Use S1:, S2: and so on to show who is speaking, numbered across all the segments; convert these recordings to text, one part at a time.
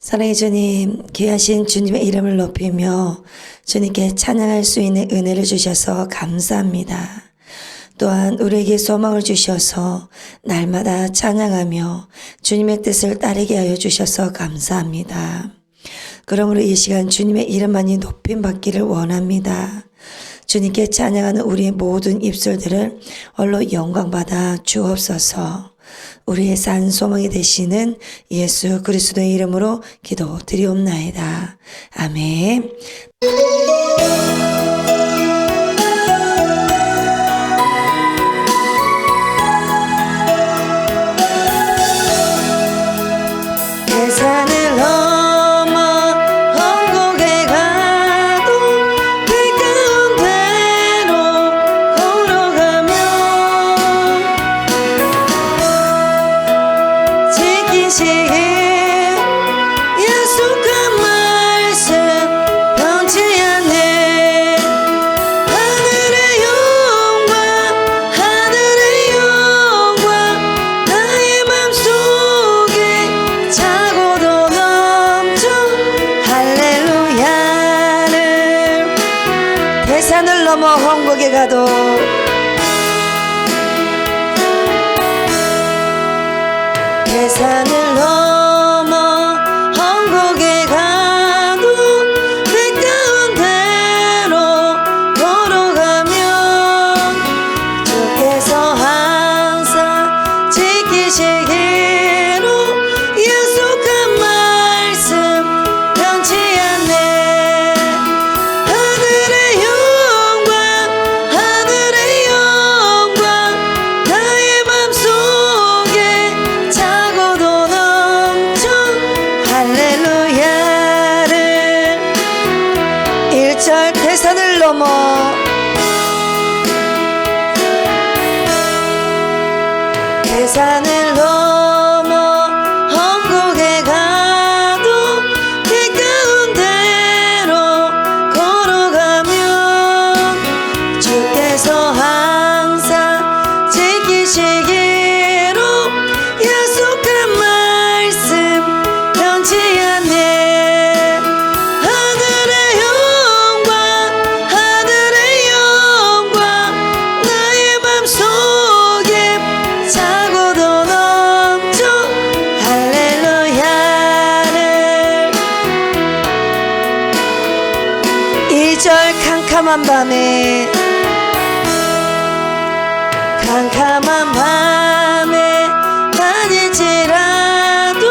S1: 사랑의 주님, 귀하신 주님의 이름을 높이며 주님께 찬양할 수 있는 은혜를 주셔서 감사합니다. 또한 우리에게 소망을 주셔서 날마다 찬양하며 주님의 뜻을 따르게 하여 주셔서 감사합니다. 그러므로 이 시간 주님의 이름만이 높임받기를 원합니다. 주님께 찬양하는 우리의 모든 입술들을 홀로 영광받아 주옵소서. 우리의 산 소망이 되시는 예수 그리스도의 이름으로 기도드리옵나이다. 아멘. 계산을 넘어 천국에 가도 그 가운데로 걸어가며 지키시길 약속한 말씀 변치 않네. 하늘의 영광 하늘의 영광 나의 맘속에 차고도 넘쳐 할렐루야를. 대산을 넘어 천국에 가도 계산을 넘어 천국에 가도 그 가운데로 걸어가면 주께서 항상 지키시기로 약속한 말씀 변치 않네. 하늘의 영광 하늘의 영광 나의 맘속에 차고도 넘쳐 할렐루야를. 1절 대산을 넘어 계산을 넘어 천국에 가도 그 가운데로 걸어가면 주께서 항상 지키시기로 약속한 말씀 변치 않네. 하늘의 영광 하늘의 영광 나의 맘속에 차고도 넘쳐 할렐루야를. 2절 캄캄한 밤에 캄캄한 밤에 다닐지라도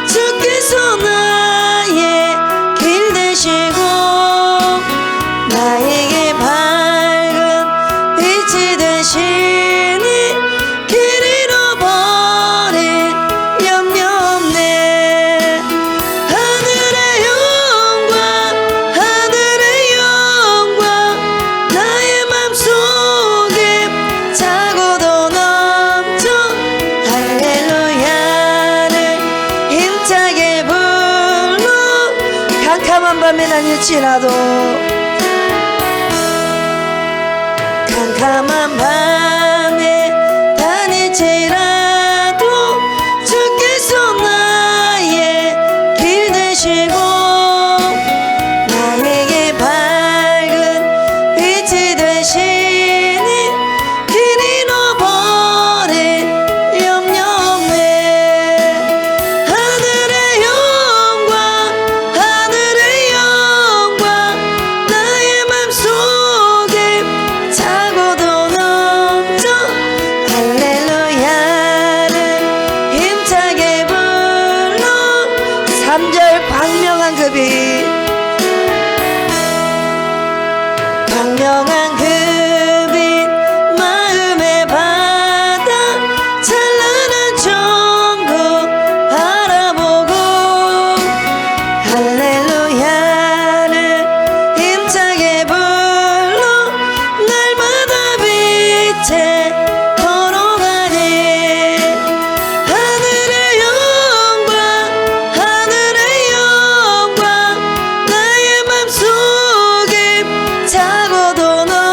S1: 주께서 나의 길 되시고 나에게 밝은 빛이 되시니 길 잃어버릴 염려 없네. 하늘의 영광 하늘의 영광 나의 맘속에 차고도 넘쳐 할렐루야를 힘차게 불러. 캄캄한 밤에 다닐지라도 캄캄한 밤에 다닐지라도 주께서 나의 길 되시고 나에게 밝은 빛이 되시니 길 잃어버릴 염려 없네. 하늘의 영광 하늘의 영광 나의 맘속에 차고도 넘쳐 할렐루야를 힘차게 불러. 3절 광명한 그 빛 광명한 그 빛 마음의 바다 찬란한 천국 바라보고 할렐루야를 힘차게 불러 날마다 빛에 걸어가니. 하늘의 영광 하늘의 영광 나의 맘속에 차고도 넘쳐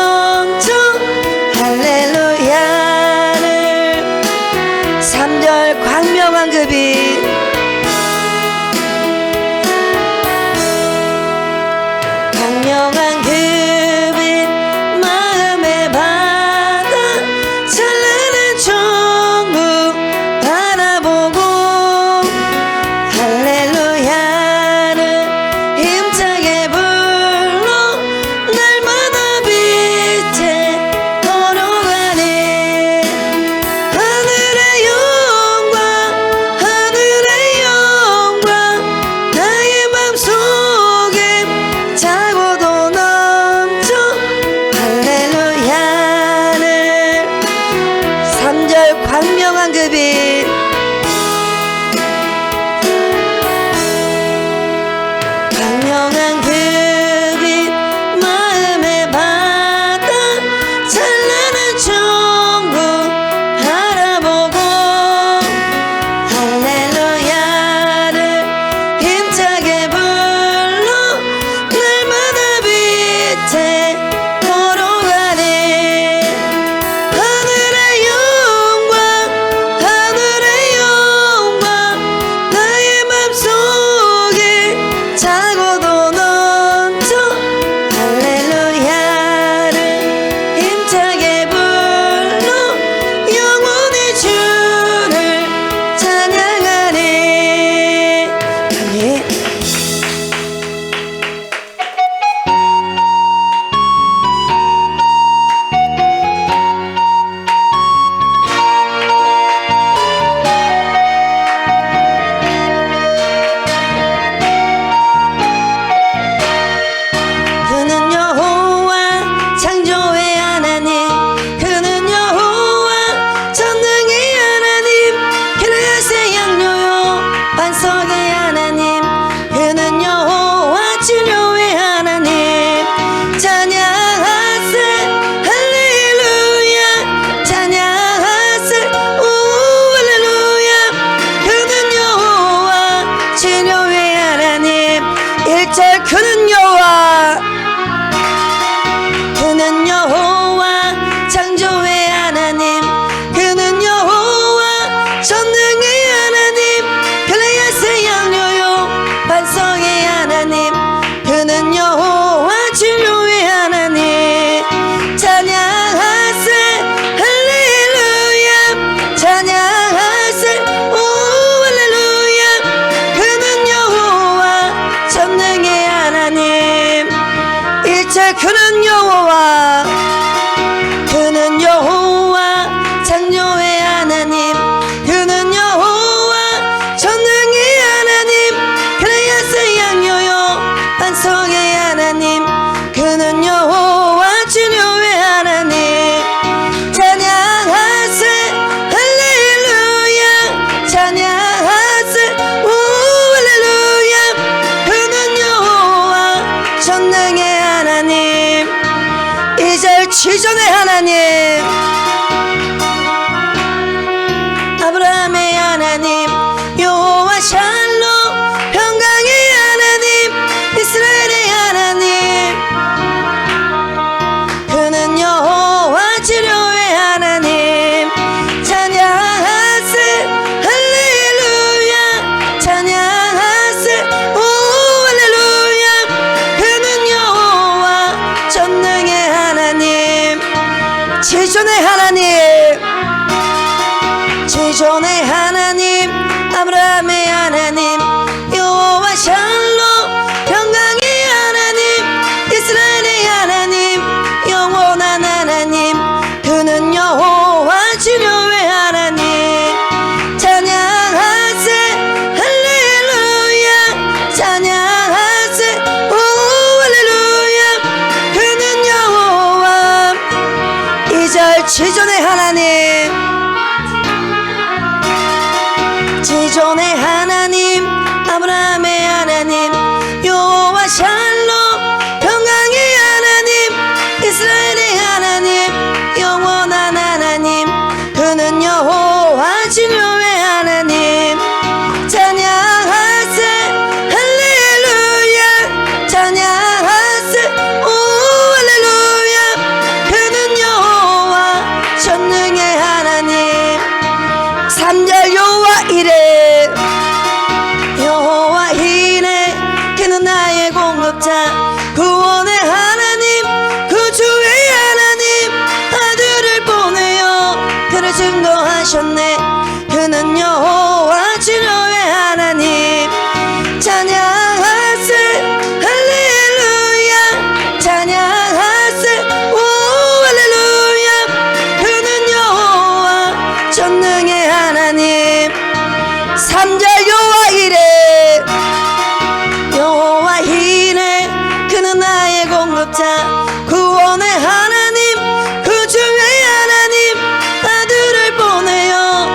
S1: 광명한 그빛 마음의 바다 찬란한 천국 바라보고 할렐루야를 힘차게 불러 날마다 빛에 걸어가네 하늘의 영광 하늘의 영광 나의 맘속에 차고도 넘쳐 할렐루야를 힘차게 불러 영원히 주를 찬양하네. 아멘. 그는 여호와 창조의 하나님 그는 여호와 전능의 하나님 그릇의 양료요 반석의 하나님 그는 여호와 치료의 하나님 찬양하세 할렐루야 찬양하세 오 할렐루야 그는 여호와 치료의 하나님 1절 그는 여호와 그는 여호와 창조의 하나님 그는 여호와 전능의 하나님 글레아스의 양료요 반석의 하나님 그는 여호와 치료의 하나님 찬양하세 할렐루야 찬양하세 오 할렐루야 그는 여호와 전능의 하나님 1절 그는 여호와 그는 여호와 창조의 하나님 그는 여호와 전능의 하나님 그레아스의 양료요 반석의 하나님 그는 여호와 치료의 하나님 찬양하세 할렐루야 찬양하세 오 할렐루야 그는 여호와 전능의 하나님 2절 지존의 하나님 아브라함의 하나님 여호와 샬롬 평강의 하나님 이스라엘의 하나님 그는 여호와 치료의 하나님 찬양하세 할렐루야 찬양하세 오 할렐루야 그는 여호와 전능의 하나님 지존의 하나님 지존의 하나님 아브라함의 하나님 여호와 샬롬 평강의 하나님 이스라엘의 하나님 영원한 하나님 그는 여호와 치료의 하나님 찬양하세 할렐루야 찬양하세 오 할렐루야 그는 여호와 2절 지존의 하나님 지존의 하나님 아브라함의 하나님 여호와 샬롬 평강의 하나님 이스라엘의 하나님 영원한 하나님 그는 여호와 치료의 하나님 찬양하세 할렐루야 찬양하세 오 할렐루야 그는 여호와 전능의 하나님 3절 여호와 이레 여호와 이레 그는 나의 공급자 구원의 하나님 구주의 하나님 아들을 보내어 그를 증거하셨네 그는 여호와 치료의 하나님 찬양하세 할렐루야 찬양하세 오 할렐루야 그는 여호와 전능의 하나님 3절 여호와 이레 여호와 이레 그는 나의 공급자 구원의 하나님 구주의 하나님 아들을 보내어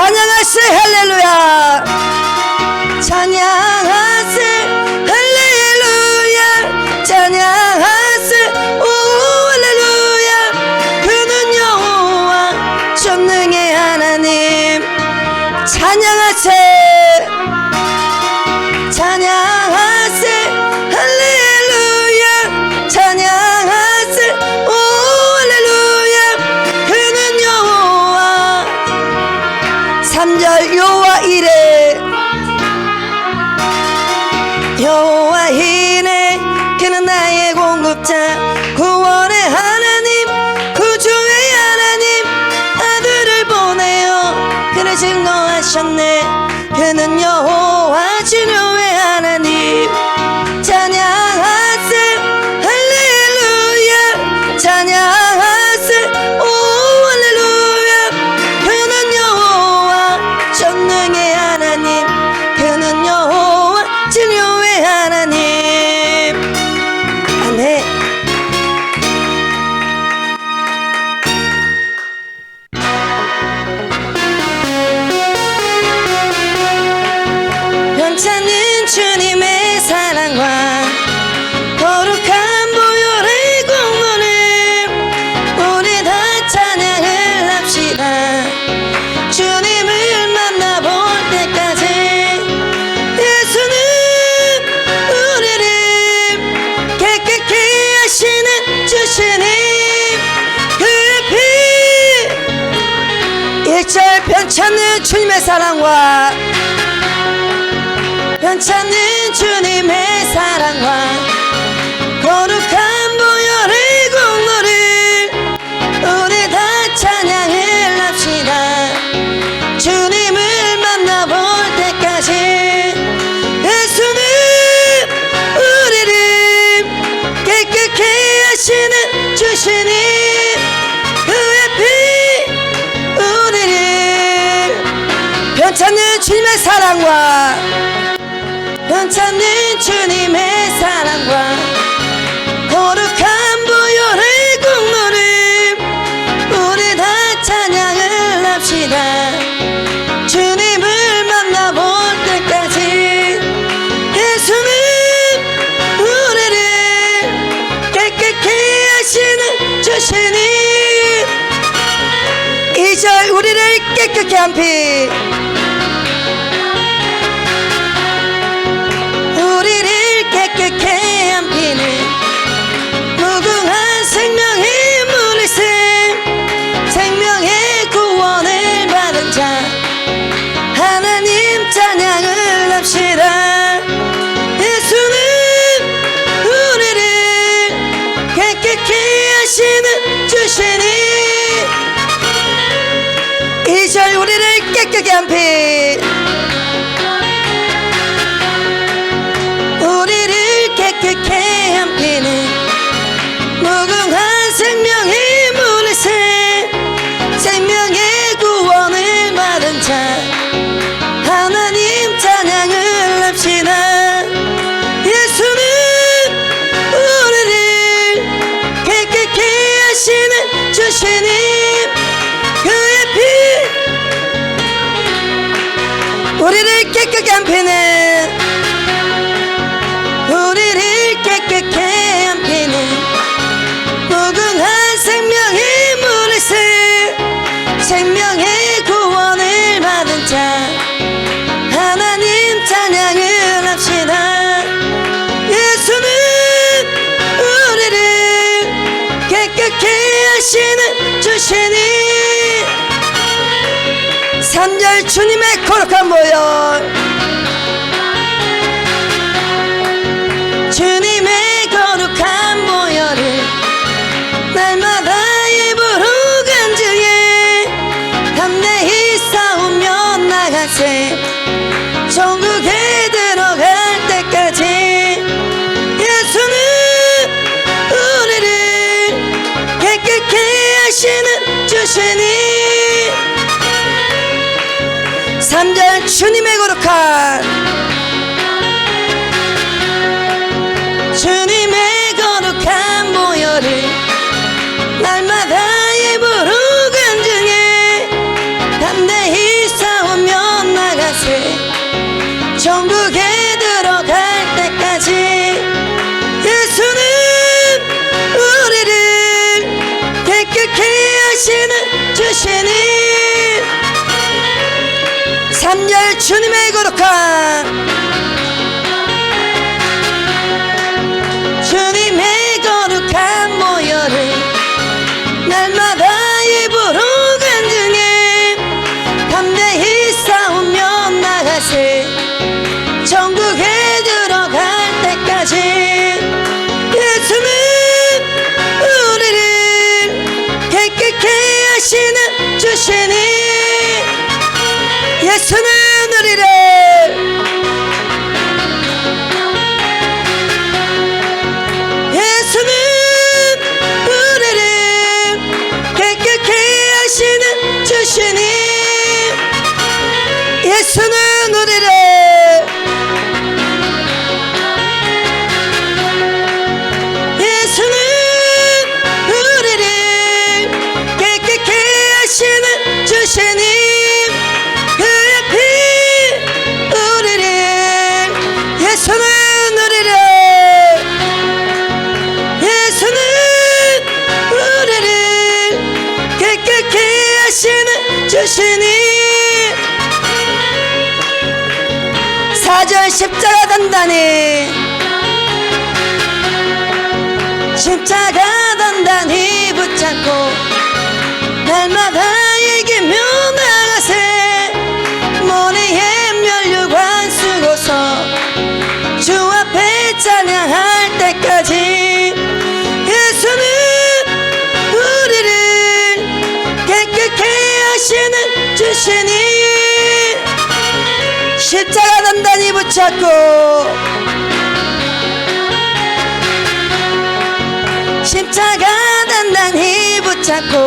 S1: 찬양하세 할렐루야. 찬양하세 할렐루야. 찬양하세 오 할렐루야. 그는 여호와 전능의 하나님. 찬양하세 찬양하세 할렐루야. 찬양하세 오 할렐루야. 그는 여호와 3절 여호와 이래 여호와 이래 그는 나의 공급자 구원의 하나님 구주의 하나님 아들을 보내어 그를 증거하셨네. 그는 여호와 진료의 하나님. 찬양하세 할렐루야. 찬양하세 오 할렐루야. 그는 여호와 전능의 하나님. 그는 여호와 진료의 하나님. 아멘. 변찮는 주님의 사랑과 거룩한 보혈의 공로를 우리 다 찬양을 합시다. 주님을 만나볼 때까지 예수는 우리를 깨끗게 하시는 주시님. 그의 피 1절 변찮는 주님의 사랑과 변찮는 주님의 사랑과 거룩한 보혈의 공로를 우리 다 찬양을 합시다. 주님을 만나볼 때까지 예수는 우리를 깨끗게 하시는 주시님. 그의 피 우리를 변찮는 주님의 사랑과 변찮는 주님의 사랑과 거룩한 보혈의 공로를 우리 다 찬양을 합시다. 주님을 만나볼 때까지 예수는 우리를 깨끗게 하시는 주시님. 2절 우리를 깨끗게 한 피 우리를 깨끗게 한 피는 무궁한 생명의 물이세 생명의 구원을 받은 자 하나님 찬양을 합시다. 예수는 우리를 깨끗게 하시는 주시니. 2절 우리를 깨끗게 한 피 우리를 깨끗게 한 피는 무궁한 생명의 물이세 생명의 구원을 받은 자 하나님 찬양을 합시다. 예수는 우리를 깨끗게 하시는 주시님. 그의 피 우리를 깨끗게 한 피는 우리를 깨끗게 한 피는 무궁한 생명의 물이세 생명의 구원을 받은 자 하나님 찬양을 합시다. 예수는 우리를 깨끗게 하시는 주시니. 3절 주님의 거룩한 보혈 주님의 거룩한 보혈을 날마다 입으로 간증해 담대히 싸우며 나가세 천국에 들어갈 때까지 예수는 우리를 깨끗게 하시는 주시니. 3절 주님의 거룩한 주님의 거룩한 보혈을 날마다 입으로 간증해 담대히 싸 3절 주님의 거룩한 주님의 거룩한 모여를 날마다 입으로 간증해 담대히 싸우며 나가세 천국에 들어갈 때까지 예수는 우리를 깨끗게 하시는 주시니 예수는 우리를 깨끗게 하시는 주시니 예수는 우리를 깨끗게 하시는 주시니 그의 피 우리를 예수는 우리를 깨끗게 하시는 주시니 4절 십자가 단단히 붙잡고 날마다 이기며 나가세 머리에 면류관 쓰고서 주 앞에 찬양할 때까지 예수는 우리를 깨끗게 하시는 주시니 십자가 단단히 붙잡고 십자가 단단히 붙잡고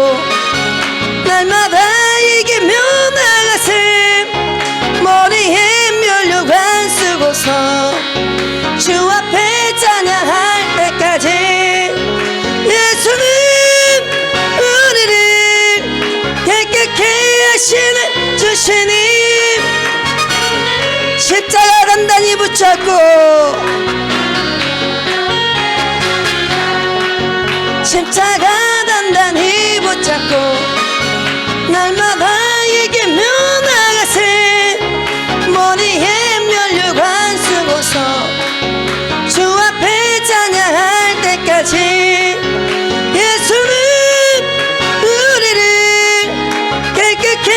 S1: 날마다 이기며 나가세 머리에 면류관 쓰고서 주 앞에 찬양할 때까지 예수는 우리를 깨끗게 하시는 주시니 십자가 단단히 붙잡고 십자가 단단히 붙잡고 날마다 이기며 나가세 머리에 면류관 쓰고서 주 앞에 찬양할 때까지 예수는 우리를 깨끗게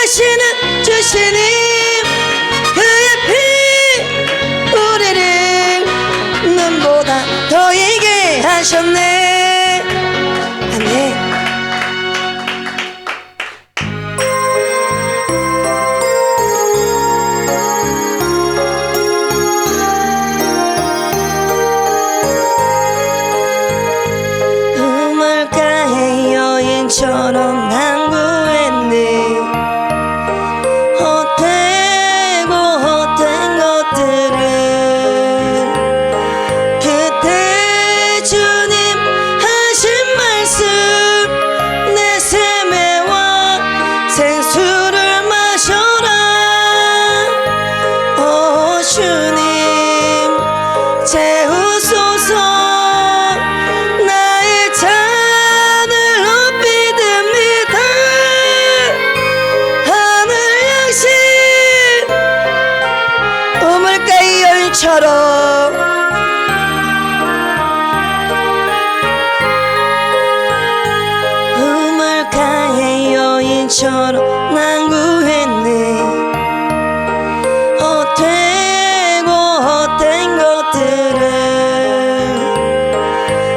S1: 하시는 주시니 그의 피 우리를 눈보다 더 이게 하셨네. 우물가의 여인처럼 난 구했네 헛된 것들을 그때 주님 하신 말씀 내 샘에와 생수를 마셔라 오 주님 채우소서 우물가의 여인처럼 난 구했네 헛된 것들을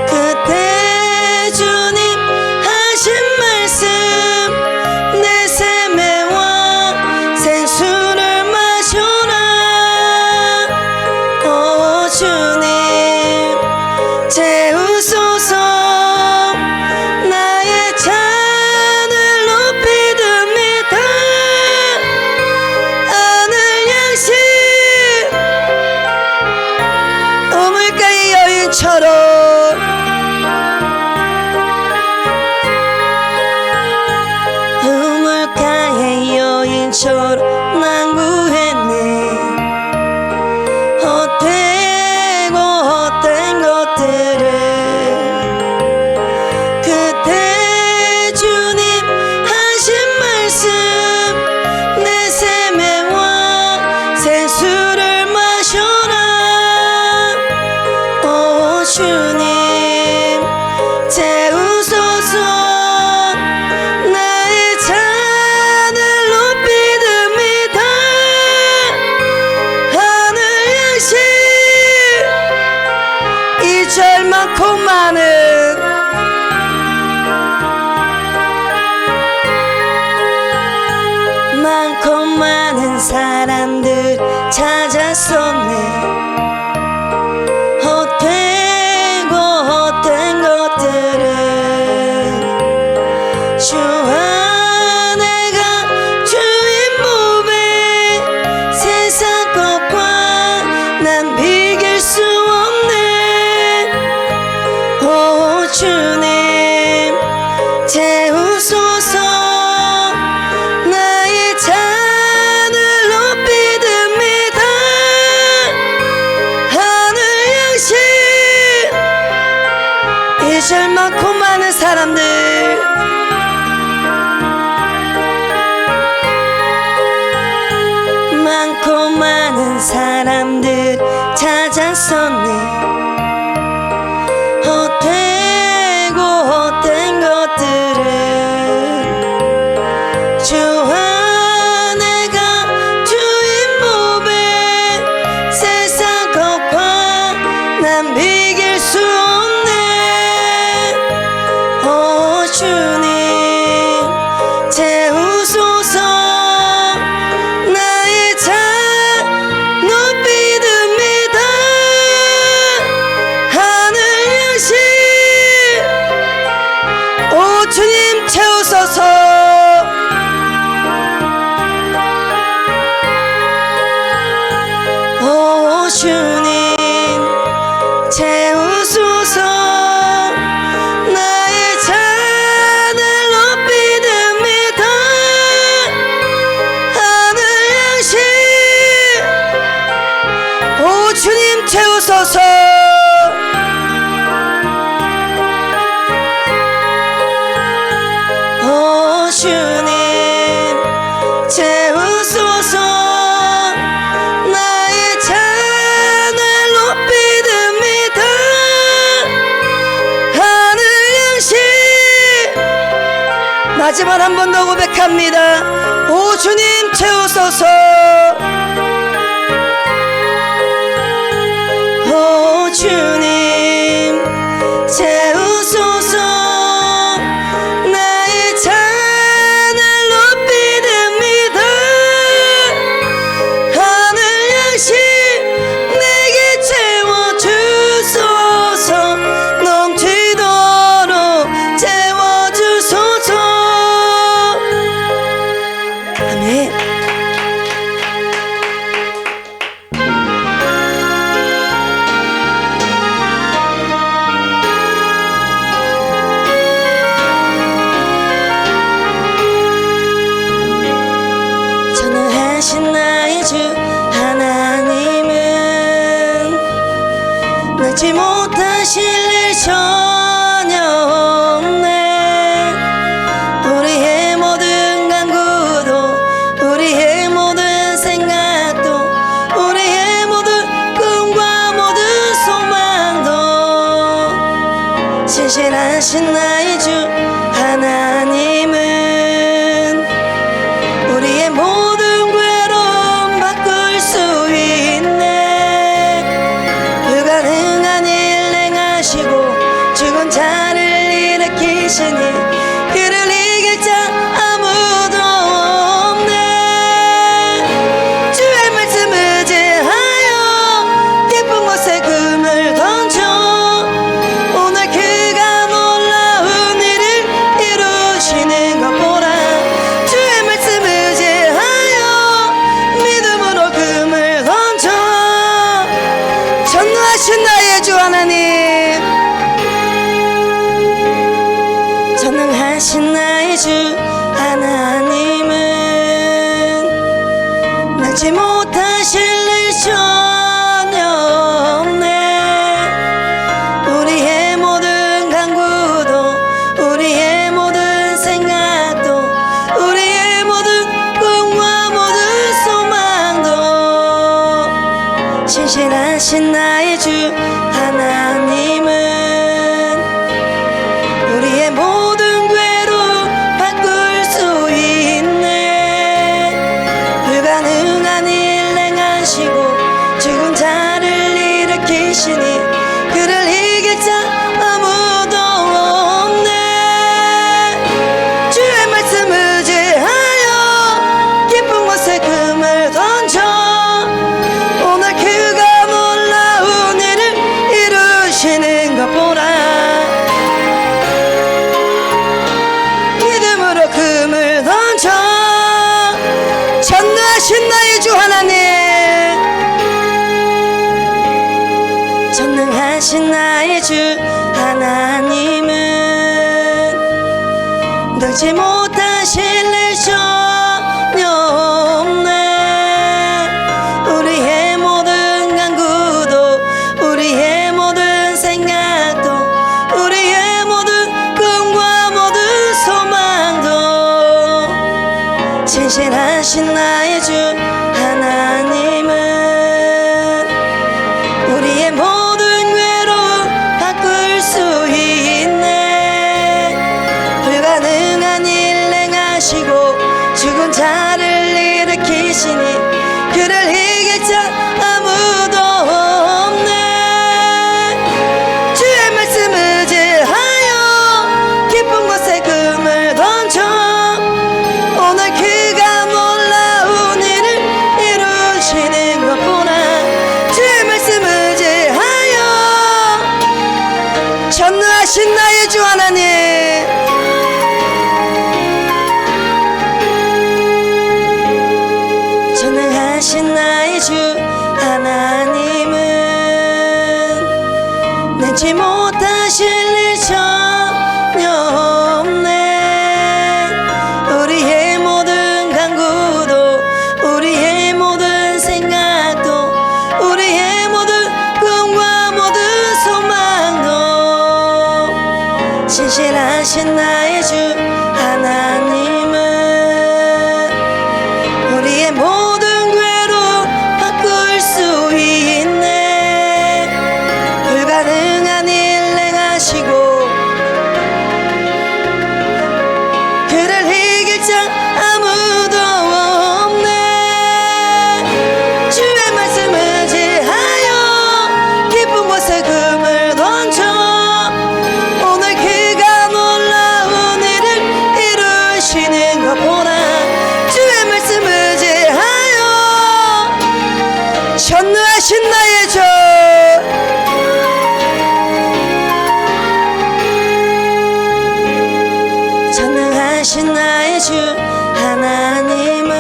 S1: 그때 주님 하신 말씀 내 샘에와 생수를 마셔라 오 주님 채우소서 나의 잔을 높이 듭니다 하늘 양식 우물가의 여인처럼 우물가의 여인처럼 난 구했네 헛된 것들을 그때 주님 하신 말씀 내 샘에와 사람들 찾았었네. 헛되고 헛된 것들은 주안에가 주인 몸에 세상 것과 난 비길 수 없네. 오 주님 채우소서. 나의 잔을 높이 듭니다. 하늘 양식. 이절 많고 많은 사람들 많고 많은 사람들 찾았었네. 헛되고 헛된 것들은 주 안에가 주인 몸에 세상 것과 난 비길 수 없네. 오 주님 채우소서. 나의 잔 높이 듭니다. 하늘 양식. 오 주님 채우소서. 오 주님 채우소서. 나의 잔을 높이 듭니다. 하늘 양식. 오 주님 채우소서. 오 주님 채우소서. 나의 잔을 높이 듭니다. 하늘 양식. 마지막 한 번 더 고백합니다. 오 주님 채우소서. 오 주님 채우소서. 나의 잔을 높이 듭니다. 하늘 양식 내게 채워주소서. 넘치도록 채워주소서. 아멘. 전능하신 나의 주 하나님은 낳지 못하실 일 전혀 없네. 우리의 모든 간구도 우리의 모든 생각도 우리의 모든 꿈과 모든 소망도 신실하신 나의 주 하나님은 우리의 모든 괴로움 바꿀 수 있네. 불가능한 일 행하시고 죽은 자를 일으키시니 그를 이길 자 아무도 없네. 주의 말씀 의지하여 깊은 곳에 금을 던져 오늘 그가 놀라운 일을 이루시는 것 보라. 주의 말씀 의지하여 믿음으로 금을 던져. 전능하신 나의 주 하나님. 전능하신 나의 주 하나님은 낳지 못하실 일 전혀 없네. 우리의 모든 간구도 우리의 모든 생각도 우리의 모든 꿈과 모든 소망도 신실하신 나의 주 하나님은 우리의 모든 괴로움 바꿀 수 있네. 불가능한 일 행하시고 죽은 자를 일으키시니 그를 이길 자 아무도 없네. 주의 말씀 의지하여 깊은 곳에 금을 던져 전능하신 나의 주 하나님, 전능하신 나의 주 하나님은 능치 못하실 일 전혀 없네. 우리의 모든 간구도, 우리의 모든 생각도, 우리의 모든 꿈과 모든 소망도 진실하신 나의 주 하나님은 우리의 모든 괴로움 바꿀 수 있네. 불가능한 일 행하시고 죽은 자를 일으키시니 그를 이길 자 아무도 없네. 주의 말씀 의지하여 깊은 곳에 금을 던져 오늘 그가 놀라운 일을 이루시는 것 보라. 주의 말씀 의지하여 전능하신 나의 주 하나님, 전능하신 나의 주 하나님은 능치 못하실 일 전혀 없네. 우리의 모든 간구도, 우리의 모든 생각도, 우리의 모든 꿈과 모든 소망도 진실하신 나의 주 하나님은 우리의 모든 괴로움 바꿀 수 있네. 불가능한 일 행하시고 그를 이길 자 아무도 없네. 주의 말씀 의지하여 깊은 곳에 금을 던져 오늘 그가 놀라운 일을 이루시는 것 보라. 주의 말씀 의지하여 전능하신 나의 주, 전능하신 나의 주 하나님은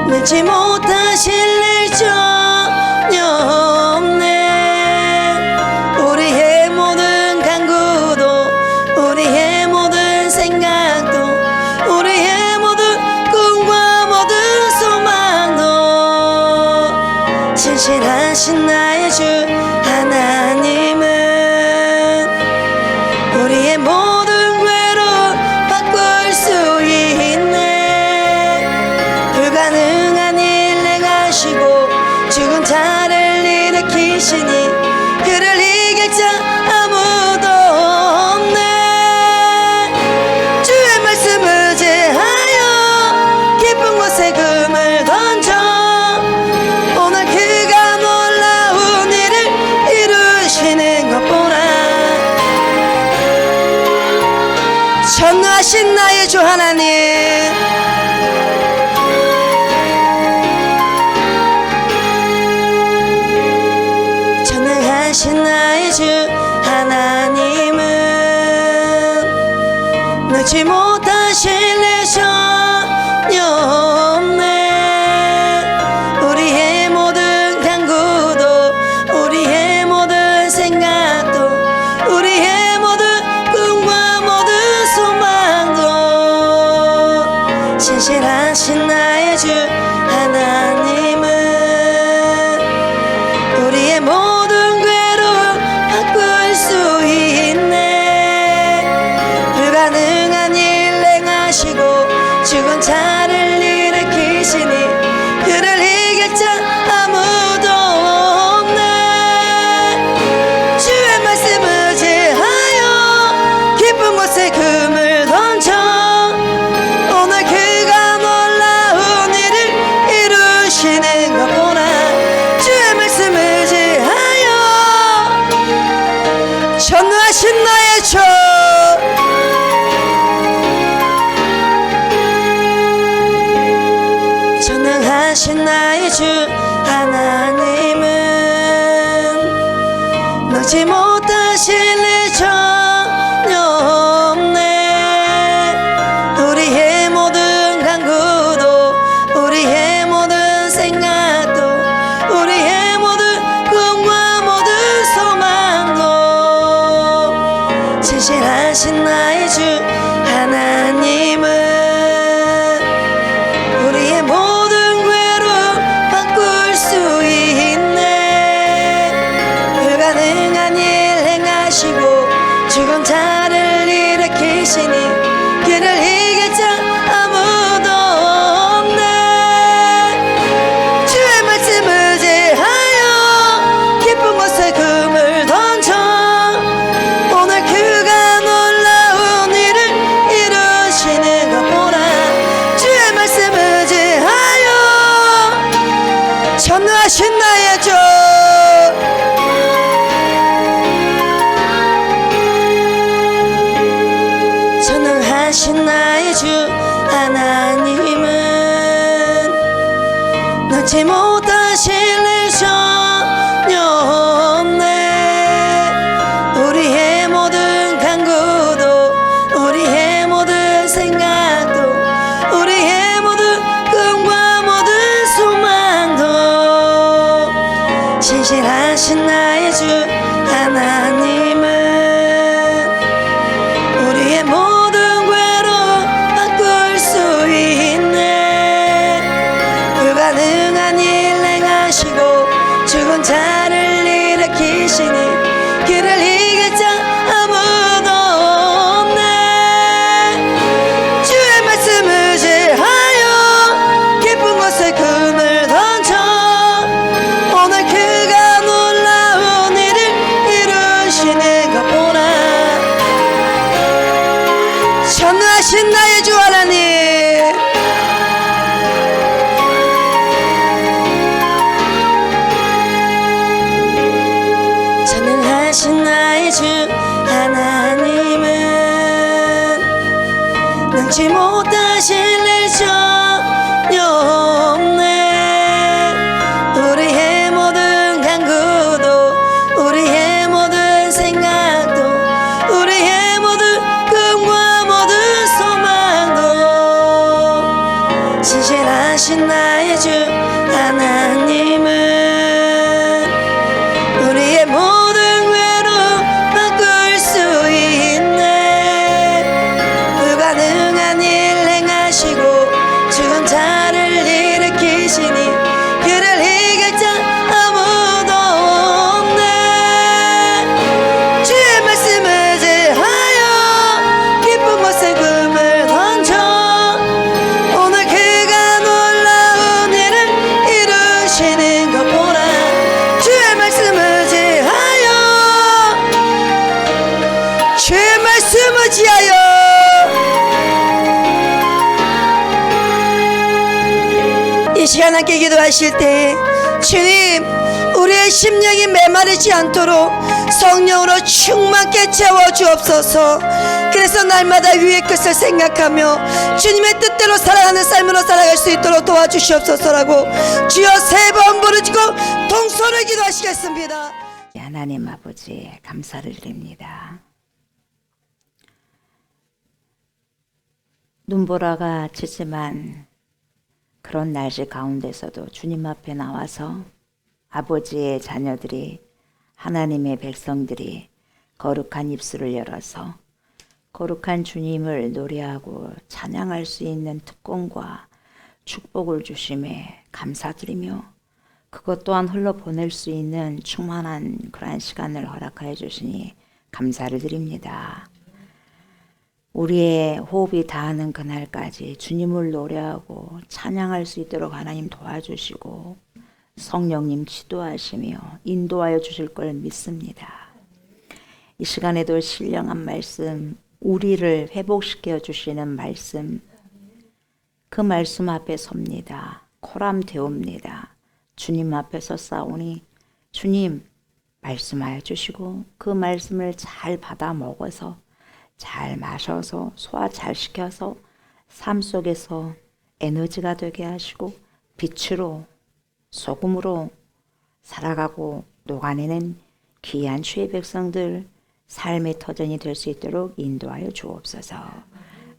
S1: 능치 못하실 일 전혀 없네. 우리의 모든 간구도, 우리의 모든 생각도, 우리의 모든 꿈과 모든 소망도 진실하신 나의 주 하나님은 우리의 모든 괴로움 바꿀 수 있네. 불가능한 일 행하시고 죽은 자를 일으키시니 그를 이길 자 아무도 없네. 주의 말씀 의지하여 깊은 곳에 금을 던져 오늘 그가 놀라운 일을 이루시는 것 보라. 전능하신 나의 주 하나님, 전능하신 나의 주 하나님은 능치 못하실 일 전혀 없네. 우리의 모든 간구도, 우리의 모든 생각도, 우리의 모든 꿈과 모든 소망도 진실하신 나의 주 하나님은 우리의 모든 괴로움 바꿀 수 있네. 불가능한 일 행하시고 죽은 자를 일으키시니 그를 이길 자 아무도 없네. 주의 말씀 의지하여 깊은 곳에 금을 던져 오늘 그가 놀라운 일을 이루시는 것 보라. 주의 말씀 의지하여 전능하신 나의 주, 전능하신 나의 주 하나님은 능치 못하실 일 전혀 없네. 우리의 모든 간구도, 전능하신 나의 주 전능하신 나의 주 하나님은 능치 못하실 일 전혀 없네. 우리의 모든 간구도 우리의 모든 생각도 우리의 모든 꿈과 모든 소망도 신실하신 나의 주 하나님은 우리의 모든 괴로움 바꿀 수 있네. 불가능한 일 행하시고 죽은 자를 일으키시니 그를 이길 자 아무도 없네. 주의 말씀을 의지하여 깊은 곳에 금을 던져 오늘 그가 놀라운 일을 이루시는 것 보라. 전능하신 나의 주 하나님 전능하신 나의 주 하나님은 능치 못하실 일 전혀 없네. 우리의 모든 간구도 우리의 모든 생각도 우리의 모든 꿈과 모든 소망도 신실하신 나의 주 하나님은 우리의 모든 괴로움 바꿀 수 있네. 불가능한 일 행하시고 죽은 자를 일으키시니 그를 이길 자 아무도 없네. 주의 말씀을 의지하여 깊은 곳에 금을 던져 오늘 그가 놀라운 일을 이루시는 것 보라. 주의 말씀을 의지하여 주의 말씀을 의지하여 이 시간 함께 기도하실 때 주님 우리의 심령이 메마르지 않도록 성령으로 충만케 채워주옵소서. 그래서 날마다 위의 것을 생각하며 주님의 뜻대로 살아가는 삶으로 살아갈 수 있도록 도와주시옵소서라고 주여 세 번 부르짖고 동서를 기도하시겠습니다.
S2: 하나님 아버지 감사를 드립니다. 눈보라가 치지만 그런 날씨 가운데서도 주님 앞에 나와서 아버지의 자녀들이 하나님의 백성들이 거룩한 입술을 열어서 거룩한 주님을 노래하고 찬양할 수 있는 특권과 축복을 주심에 감사드리며 그것 또한 흘러보낼 수 있는 충만한 그러한 시간을 허락하여 주시니 감사를 드립니다. 우리의 호흡이 닿는 그날까지 주님을 노래하고 찬양할 수 있도록 하나님 도와주시고 성령님 지도하시며 인도하여 주실 걸 믿습니다. 이 시간에도 신령한 말씀, 우리를 회복시켜 주시는 말씀, 그 말씀 앞에 섭니다. 코람되옵니다. 주님 앞에서 싸우니 주님 말씀하여 주시고 그 말씀을 잘 받아 먹어서 잘 마셔서 소화 잘 시켜서 삶 속에서 에너지가 되게 하시고 빛으로 소금으로 살아가고 녹아내는 귀한 주의 백성들 삶의 터전이 될 수 있도록 인도하여 주옵소서.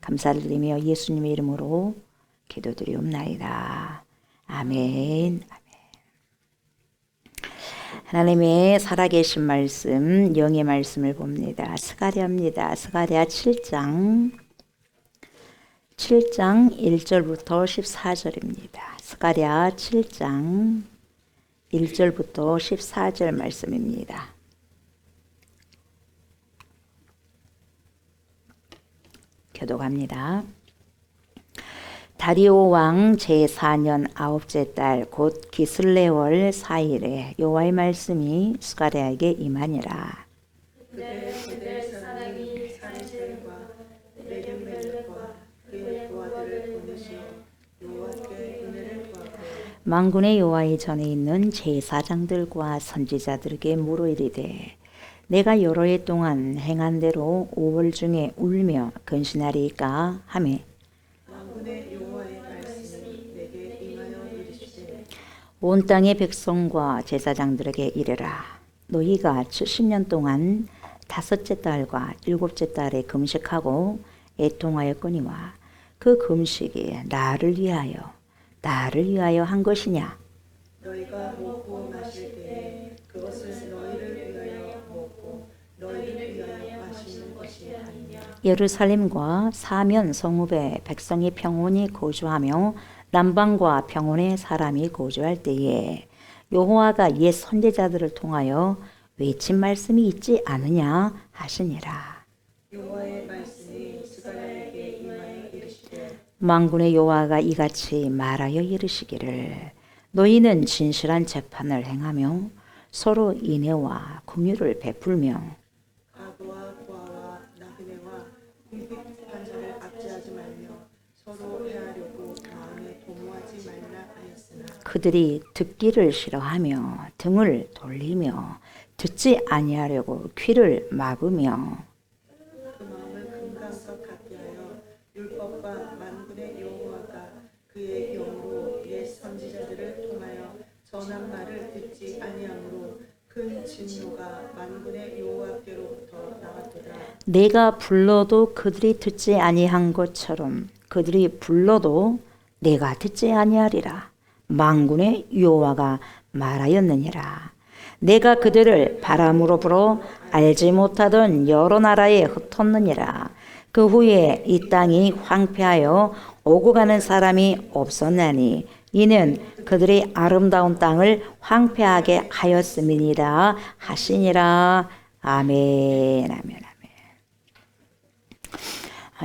S2: 감사를 드리며 예수님의 이름으로 기도드리옵나이다. 아멘. 하나님의 살아계신 말씀, 영의 말씀을 봅니다. 스가랴입니다. 스가랴 7장 1절부터 14절입니다. 스가랴 7장 1절부터 14절 말씀입니다. 교독합니다. 다리오 왕 제4년 9째 달 곧 기슬레월 4일에 여호와의 말씀이 스가랴에게 임하니라. 만군의 여호와의 전에 있는 제사장들과 선지자들에게 물어 이르되 내가 여러 해 동안 행한 대로 5월 중에 울며 근신하리이까 하매 온 땅의 백성과 제사장들에게 이르라 너희가 70년 동안 다섯째 달과 일곱째 달에 금식하고 애통하였거니와 그 금식이 나를 위하여 한 것이냐
S1: 너희가 먹고 마실 때에 그것을 너희를 위하여 먹고 너희를 위하여 마시는 것이 아니냐.
S2: 예루살렘과 사면 성읍에 백성이 평온히 거주하며 남방과 평온의 사람이 거주할 때에 여호와가 옛 선지자들을 통하여 외친 말씀이 있지 않으냐 하시니라.
S1: 여호와의 말씀이 스가랴에게 임하여 이르시되
S2: 만군의 여호와가 이같이 말하여 이르시기를 너희는 진실한 재판을 행하며 서로 인애와 긍휼을 베풀며
S1: 과부와 고아와 나그네와 궁핍한 자를 압제하지 말며 서로 해하려고 마음에 도모하지 말라 하였으나
S2: 그들이 듣기를 싫어하며 등을 돌리며 듣지 아니하려고 귀를 막으며
S1: 그 마음을 금강석 같게 하여 율법과 만군의 여호와가 그의 영으로 옛 선지자들을 통하여 전한 말을 듣지 아니하므로 큰 진노가 만군의 여호와께로부터 나왔도다.
S2: 내가 불러도 그들이 듣지 아니한 것처럼 그들이 불러도 내가 듣지 아니하리라. 만군의 여호와가 말하였느니라. 내가 그들을 바람으로 불어 알지 못하던 여러 나라에 흩었느니라. 그 후에 이 땅이 황폐하여 오고 가는 사람이 없었나니 이는 그들이 아름다운 땅을 황폐하게 하였음이니라 하시니라. 아멘. 아멘.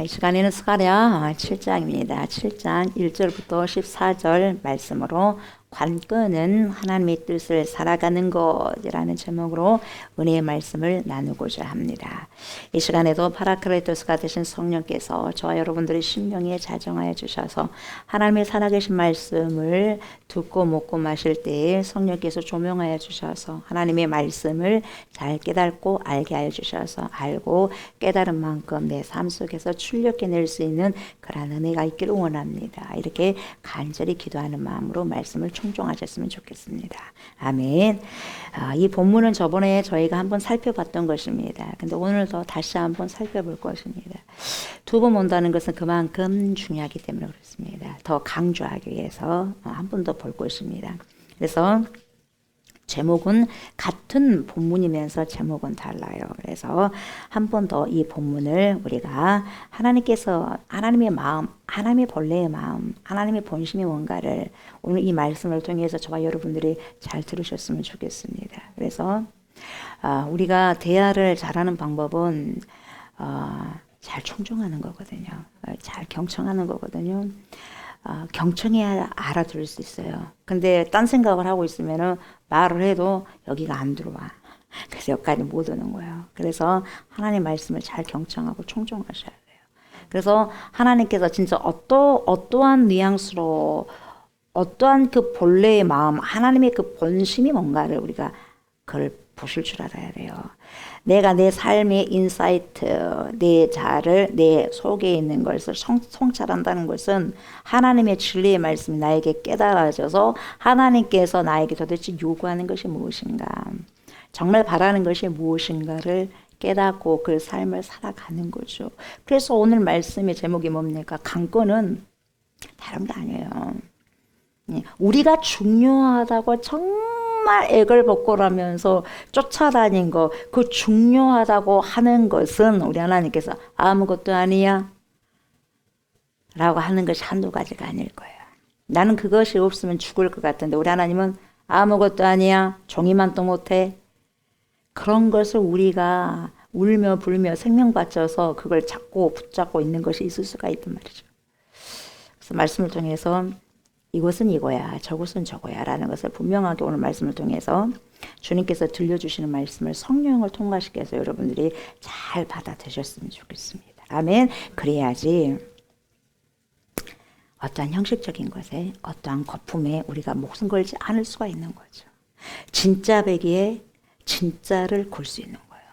S2: 이 시간에는 스가랴 7장입니다. 7장 1절부터 14절 말씀으로 관건은 하나님의 뜻을 살아가는 것이라는 제목으로 은혜의 말씀을 나누고자 합니다. 이 시간에도 파라클레토스가 되신 성령께서 저와 여러분들의 심령에 자정하여 주셔서 하나님의 살아계신 말씀을 듣고 먹고 마실 때에 성령께서 조명하여 주셔서 하나님의 말씀을 잘 깨닫고 알게 하여 주셔서 알고 깨달은 만큼 내 삶 속에서 출력해낼 수 있는 그런 은혜가 있기를 원합니다. 이렇게 간절히 기도하는 마음으로 말씀을 충종하셨으면 좋겠습니다. 아멘. 이 본문은 저번에 저희가 한번 살펴봤던 것입니다. 근데 오늘 더 다시 한번 살펴볼 것입니다. 두 번 온다는 것은 그만큼 중요하기 때문에 그렇습니다. 더 강조하기 위해서 한 번 더 볼 것입니다. 그래서 제목은 같은 본문이면서 제목은 달라요. 그래서 한 번 더 이 본문을 우리가 하나님께서 하나님의 마음, 하나님의 본래의 마음, 하나님의 본심이 뭔가를 오늘 이 말씀을 통해서 저와 여러분들이 잘 들으셨으면 좋겠습니다. 그래서 우리가 대화를 잘하는 방법은 잘 충종하는 거거든요. 잘 경청하는 거거든요. 경청해야 알아들을 수 있어요. 근데 딴 생각을 하고 있으면은 말을 해도 여기가 안 들어와. 그래서 여기까지 못 오는 거예요. 그래서 하나님 말씀을 잘 경청하고 충종하셔야 돼요. 그래서 하나님께서 진짜 어떠한 뉘앙스로 어떠한 그 본래의 마음, 하나님의 그 본심이 뭔가를 우리가 그걸 보실 줄 알아야 돼요. 내가 내 삶의 인사이트, 내 속에 있는 것을 성찰한다는 것은 하나님의 진리의 말씀이 나에게 깨달아져서 하나님께서 나에게 도대체 요구하는 것이 무엇인가, 정말 바라는 것이 무엇인가를 깨닫고 그 삶을 살아가는 거죠. 그래서 오늘 말씀의 제목이 뭡니까? 강건은 다른 게 아니에요. 우리가 중요하다고 정말 애걸복걸하면서 쫓아다닌 거, 그 중요하다고 하는 것은 우리 하나님께서 아무것도 아니야 라고 하는 것이 한두 가지가 아닐 거예요. 나는 그것이 없으면 죽을 것 같은데 우리 하나님은 아무것도 아니야, 종이만도 못해, 그런 것을 우리가 울며 불며 생명 바쳐서 그걸 잡고 붙잡고 있는 것이 있을 수가 있단 말이죠. 그래서 말씀을 통해서 이것은 이거야, 저것은 저거야 라는 것을 분명하게 오늘 말씀을 통해서 주님께서 들려주시는 말씀을 성령을 통과시켜서 여러분들이 잘 받아들였으면 좋겠습니다. 아멘. 그래야지 어떠한 형식적인 것에, 어떠한 거품에 우리가 목숨 걸지 않을 수가 있는 거죠. 진짜 배기에 진짜를 걸 수 있는 거예요.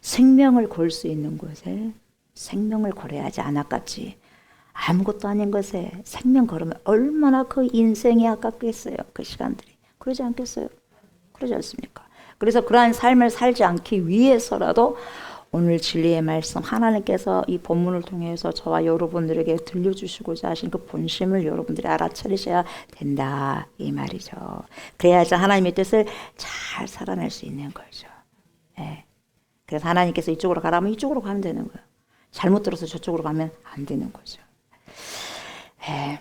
S2: 생명을 걸 수 있는 곳에 생명을 걸어야지 안 아깝지. 아무것도 아닌 것에 생명 걸으면 얼마나 그 인생이 아깝겠어요. 그 시간들이. 그러지 않겠어요? 그러지 않습니까? 그래서 그러한 삶을 살지 않기 위해서라도 오늘 진리의 말씀 하나님께서 이 본문을 통해서 저와 여러분들에게 들려주시고자 하신 그 본심을 여러분들이 알아차리셔야 된다 이 말이죠. 그래야지 하나님의 뜻을 잘 살아낼 수 있는 거죠. 예. 그래서 하나님께서 이쪽으로 가라면 이쪽으로 가면 되는 거예요. 잘못 들어서 저쪽으로 가면 안 되는 거죠. 예.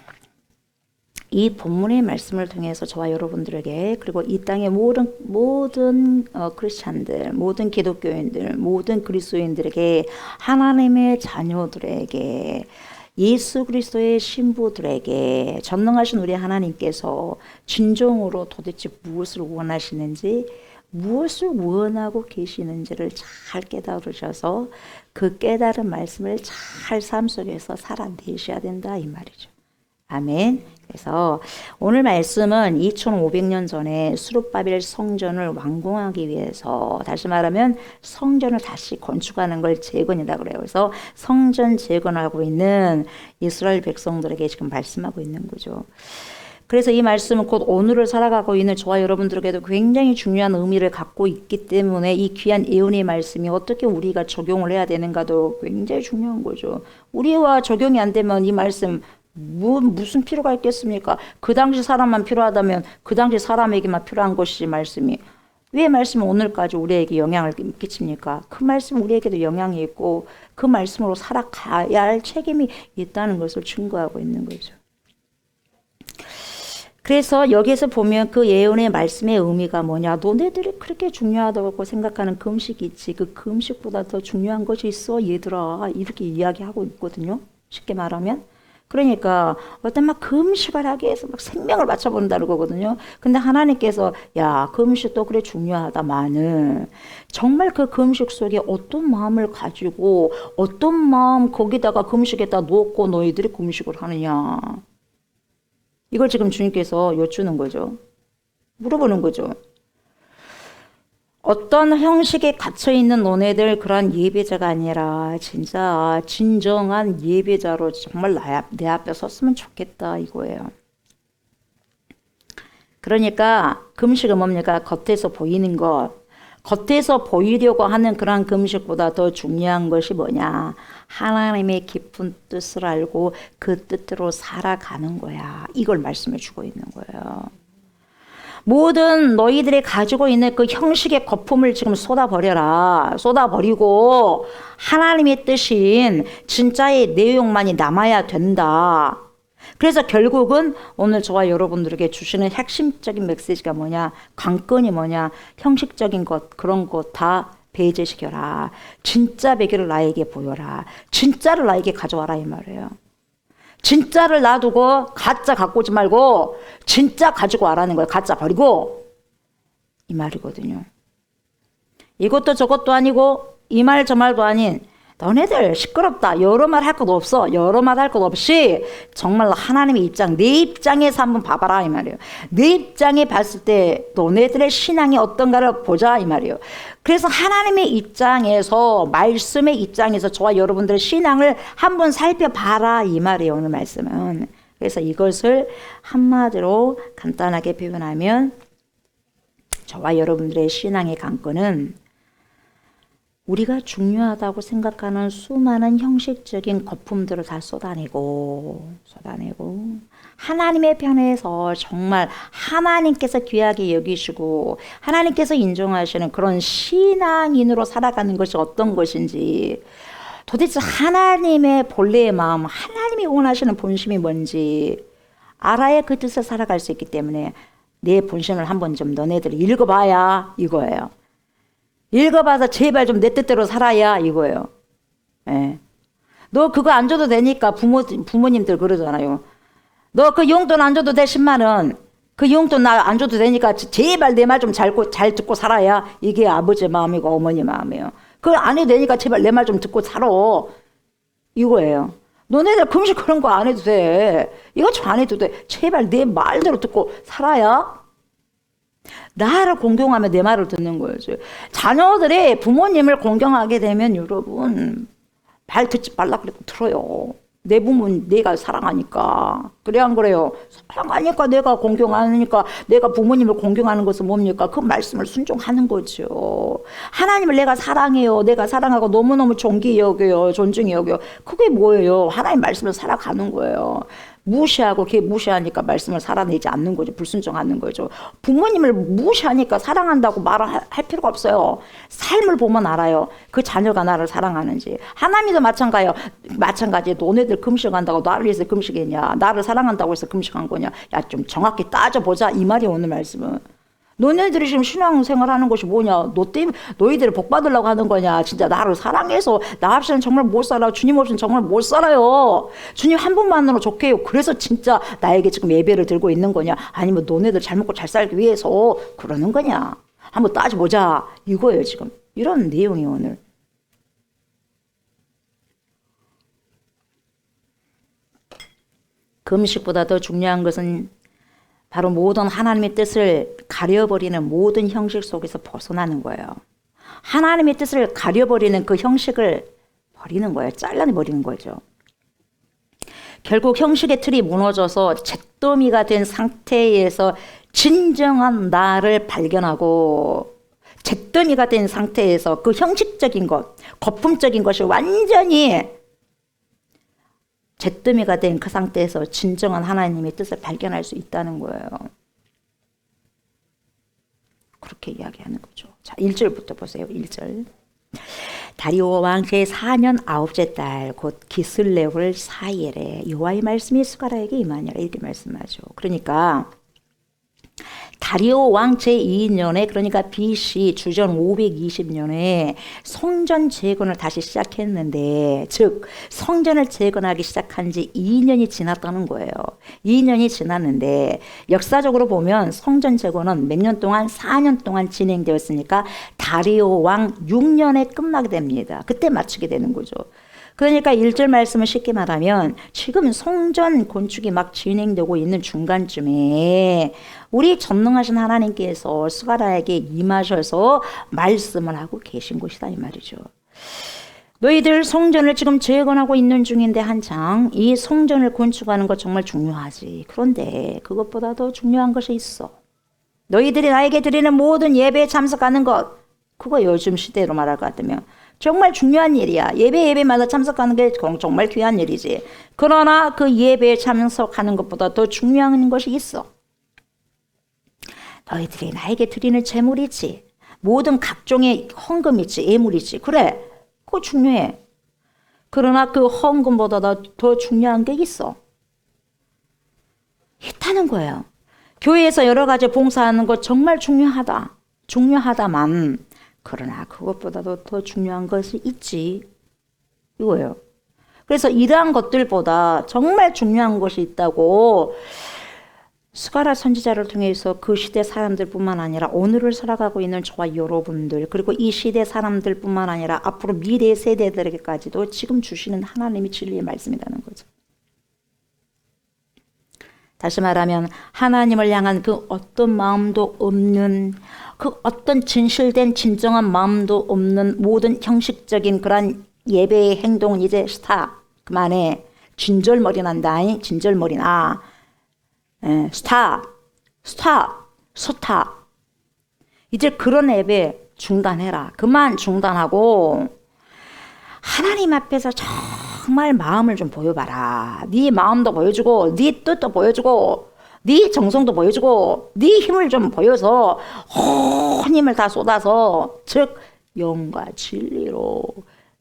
S2: 이 본문의 말씀을 통해서 저와 여러분들에게 그리고 이 땅의 모든 크리스찬들, 모든 기독교인들, 모든 그리스도인들에게 하나님의 자녀들에게 예수 그리스도의 신부들에게 전능하신 우리 하나님께서 진정으로 도대체 무엇을 원하시는지 무엇을 원하고 계시는지를 잘 깨달으셔서 그 깨달은 말씀을 잘 삶 속에서 살아내셔야 된다 이 말이죠. 아멘. 그래서 오늘 말씀은 2500년 전에 수룹바벨 성전을 완공하기 위해서 다시 말하면 성전을 다시 건축하는 걸 재건이라고 그래요. 그래서 성전 재건하고 있는 이스라엘 백성들에게 지금 말씀하고 있는 거죠. 그래서 이 말씀은 곧 오늘을 살아가고 있는 저와 여러분들에게도 굉장히 중요한 의미를 갖고 있기 때문에 이 귀한 예언의 말씀이 어떻게 우리가 적용을 해야 되는가도 굉장히 중요한 거죠. 우리와 적용이 안 되면 이 말씀 무슨 필요가 있겠습니까? 그 당시 사람만 필요하다면 그 당시 사람에게만 필요한 것이 말씀이 왜 말씀은 오늘까지 우리에게 영향을 끼칩니까? 그 말씀 우리에게도 영향이 있고 그 말씀으로 살아가야 할 책임이 있다는 것을 증거하고 있는 거죠. 그래서 여기에서 보면 그 예언의 말씀의 의미가 뭐냐? 너네들이 그렇게 중요하다고 생각하는 금식이 있지. 그 금식보다 더 중요한 것이 있어 얘들아. 이렇게 이야기하고 있거든요. 쉽게 말하면. 그러니까 어떤 막 금식을 하기 위해서 막 생명을 바쳐본다는 거거든요. 근데 하나님께서 야 금식도 그래 중요하다마는 정말 그 금식 속에 어떤 마음을 가지고 어떤 마음 거기다가 금식에다 놓고 너희들이 금식을 하느냐. 이걸 지금 주님께서 여쭈는 거죠. 물어보는 거죠. 어떤 형식에 갇혀있는 너네들 그런 예배자가 아니라 진짜 진정한 예배자로 정말 내 앞에 섰으면 좋겠다 이거예요. 그러니까 금식은 뭡니까? 겉에서 보이는 것. 겉에서 보이려고 하는 그런 금식보다 더 중요한 것이 뭐냐? 하나님의 깊은 뜻을 알고 그 뜻대로 살아가는 거야. 이걸 말씀해 주고 있는 거예요. 모든 너희들이 가지고 있는 그 형식의 거품을 지금 쏟아버려라. 쏟아버리고 하나님의 뜻인 진짜의 내용만이 남아야 된다. 그래서 결국은 오늘 저와 여러분들에게 주시는 핵심적인 메시지가 뭐냐? 관건이 뭐냐? 형식적인 것 그런 것 다 배제시켜라. 진짜 배기를 나에게 보여라. 진짜를 나에게 가져와라 이 말이에요. 진짜를 놔두고 가짜 갖고 오지 말고 진짜 가지고 와라는 거예요. 가짜 버리고 이 말이거든요. 이것도 저것도 아니고 이 말 저 말도 아닌 너네들 시끄럽다. 여러 말 할 것 없어. 여러 말 할 것 없이 정말로 하나님의 입장 내 입장에서 한번 봐봐라 이 말이에요. 내 입장에 봤을 때 너네들의 신앙이 어떤가를 보자 이 말이에요. 그래서 하나님의 입장에서 말씀의 입장에서 저와 여러분들의 신앙을 한번 살펴봐라 이 말이에요. 오늘 말씀은. 그래서 이것을 한마디로 간단하게 표현하면 저와 여러분들의 신앙의 관건은 우리가 중요하다고 생각하는 수많은 형식적인 거품들을 다 쏟아내고 하나님의 편에서 정말 하나님께서 귀하게 여기시고 하나님께서 인정하시는 그런 신앙인으로 살아가는 것이 어떤 것인지 도대체 하나님의 본래의 마음 하나님이 원하시는 본심이 뭔지 알아야 그 뜻을 살아갈 수 있기 때문에 내 본심을 한번 좀 너네들이 읽어봐야 이거예요. 읽어봐서 제발 좀 내 뜻대로 살아야 이거예요. 예. 너 그거 안 줘도 되니까 부모님들 그러잖아요. 너 그 용돈 안 줘도 돼 10만 원. 그 용돈 나 안 줘도 되니까 제발 내 말 좀 잘 듣고 살아야 이게 아버지 마음이고 어머니 마음이에요. 그걸 안 해도 되니까 제발 내 말 좀 듣고 살아. 이거예요. 너네들 금식 그런 거 안 해도 돼. 이거 좀 안 해도 돼. 제발 내 말대로 듣고 살아야. 나를 공경하면 내 말을 듣는 거죠. 자녀들이 부모님을 공경하게 되면 여러분 말 듣지 말라 그래도 들어요. 내 부모는 내가 사랑하니까. 그래 안 그래요? 사랑하니까 내가 공경하니까 내가 부모님을 공경하는 것은 뭡니까? 그 말씀을 순종하는 거죠. 하나님을 내가 사랑해요. 내가 사랑하고 너무너무 존귀히 여겨요. 존중히 여겨요. 그게 뭐예요? 하나님 말씀을 살아가는 거예요. 무시하고 걔 무시하니까 말씀을 살아내지 않는 거죠. 불순종하는 거죠. 부모님을 무시하니까 사랑한다고 말을 할 필요가 없어요. 삶을 보면 알아요. 그 자녀가 나를 사랑하는지. 하나님도 마찬가지예요. 너네들 금식한다고 나를 위해서 금식했냐? 나를 사랑한다고 해서 금식한 거냐? 야, 좀 정확히 따져보자. 이 말이 오늘 말씀은. 너네들이 지금 신앙생활 하는 것이 뭐냐? 너희들을 복 받으려고 하는 거냐? 진짜 나를 사랑해서 나 없이는 정말 못 살아. 주님 없이는 정말 못 살아요. 주님 한 분만으로 좋게 해요. 그래서 진짜 나에게 지금 예배를 들고 있는 거냐? 아니면 너네들 잘 먹고 잘 살기 위해서 그러는 거냐? 한번 따져보자. 이거예요 지금. 이런 내용이 오늘. 금식보다 더 중요한 것은 바로 모든 하나님의 뜻을 가려버리는 모든 형식 속에서 벗어나는 거예요. 하나님의 뜻을 가려버리는 그 형식을 버리는 거예요. 잘라내버리는 거죠. 결국 형식의 틀이 무너져서 잿더미가 된 상태에서 진정한 나를 발견하고 잿더미가 된 상태에서 그 형식적인 것, 거품적인 것이 완전히 잿더미가 된 그 상태에서 진정한 하나님의 뜻을 발견할 수 있다는 거예요. 그렇게 이야기하는 거죠. 자, 1절부터 보세요. 1절. 다리오 왕 제4년 9째 달 곧 기슬레월 4일에 여호와의 말씀이 스가랴에게 임하니라 이렇게 말씀하죠. 그러니까 다리오 왕 제2년에 그러니까 BC 주전 520년에 성전 재건을 다시 시작했는데 즉 성전을 재건하기 시작한 지 2년이 지났다는 거예요. 2년이 지났는데 역사적으로 보면 성전 재건은 몇 년 동안 4년 동안 진행되었으니까 다리오 왕 6년에 끝나게 됩니다. 그때 마치게 되는 거죠. 그러니까 1절 말씀을 쉽게 말하면 지금 성전 건축이 막 진행되고 있는 중간쯤에 우리 전능하신 하나님께서 스가랴에게 임하셔서 말씀을 하고 계신 곳이다 이 말이죠. 너희들 성전을 지금 재건하고 있는 중인데 한창 이 성전을 건축하는 것 정말 중요하지. 그런데 그것보다 더 중요한 것이 있어. 너희들이 나에게 드리는 모든 예배에 참석하는 것. 그거 요즘 시대로 말할 것 같으면 정말 중요한 일이야. 예배마다 참석하는 게 정말 귀한 일이지. 그러나 그 예배에 참석하는 것보다 더 중요한 것이 있어. 너희들이 나에게 드리는 제물이지. 모든 각종의 헌금이지. 예물이지. 그래. 그거 중요해. 그러나 그 헌금보다 더 중요한 게 있어. 있다는 거예요. 교회에서 여러 가지 봉사하는 것 정말 중요하다. 중요하다만 그러나 그것보다도 더 중요한 것이 있지. 이거예요. 그래서 이러한 것들보다 정말 중요한 것이 있다고 스가랴 선지자를 통해서 그 시대 사람들뿐만 아니라 오늘을 살아가고 있는 저와 여러분들 그리고 이 시대 사람들뿐만 아니라 앞으로 미래 세대들에게까지도 지금 주시는 하나님의 진리의 말씀이라는 거죠. 다시 말하면 하나님을 향한 그 어떤 마음도 없는 그 어떤 진실된 진정한 마음도 없는 모든 형식적인 그런 예배의 행동은 이제 스탑. 그만해. 진절머리 난다. 진절머리 나. 스탑. 이제 그런 예배 중단해라. 그만 중단하고 하나님 앞에서 정말 마음을 좀 보여봐라. 네 마음도 보여주고 네 뜻도 보여주고 네 정성도 보여주고 네 힘을 좀 보여서 온 힘을 다 쏟아서 즉 영과 진리로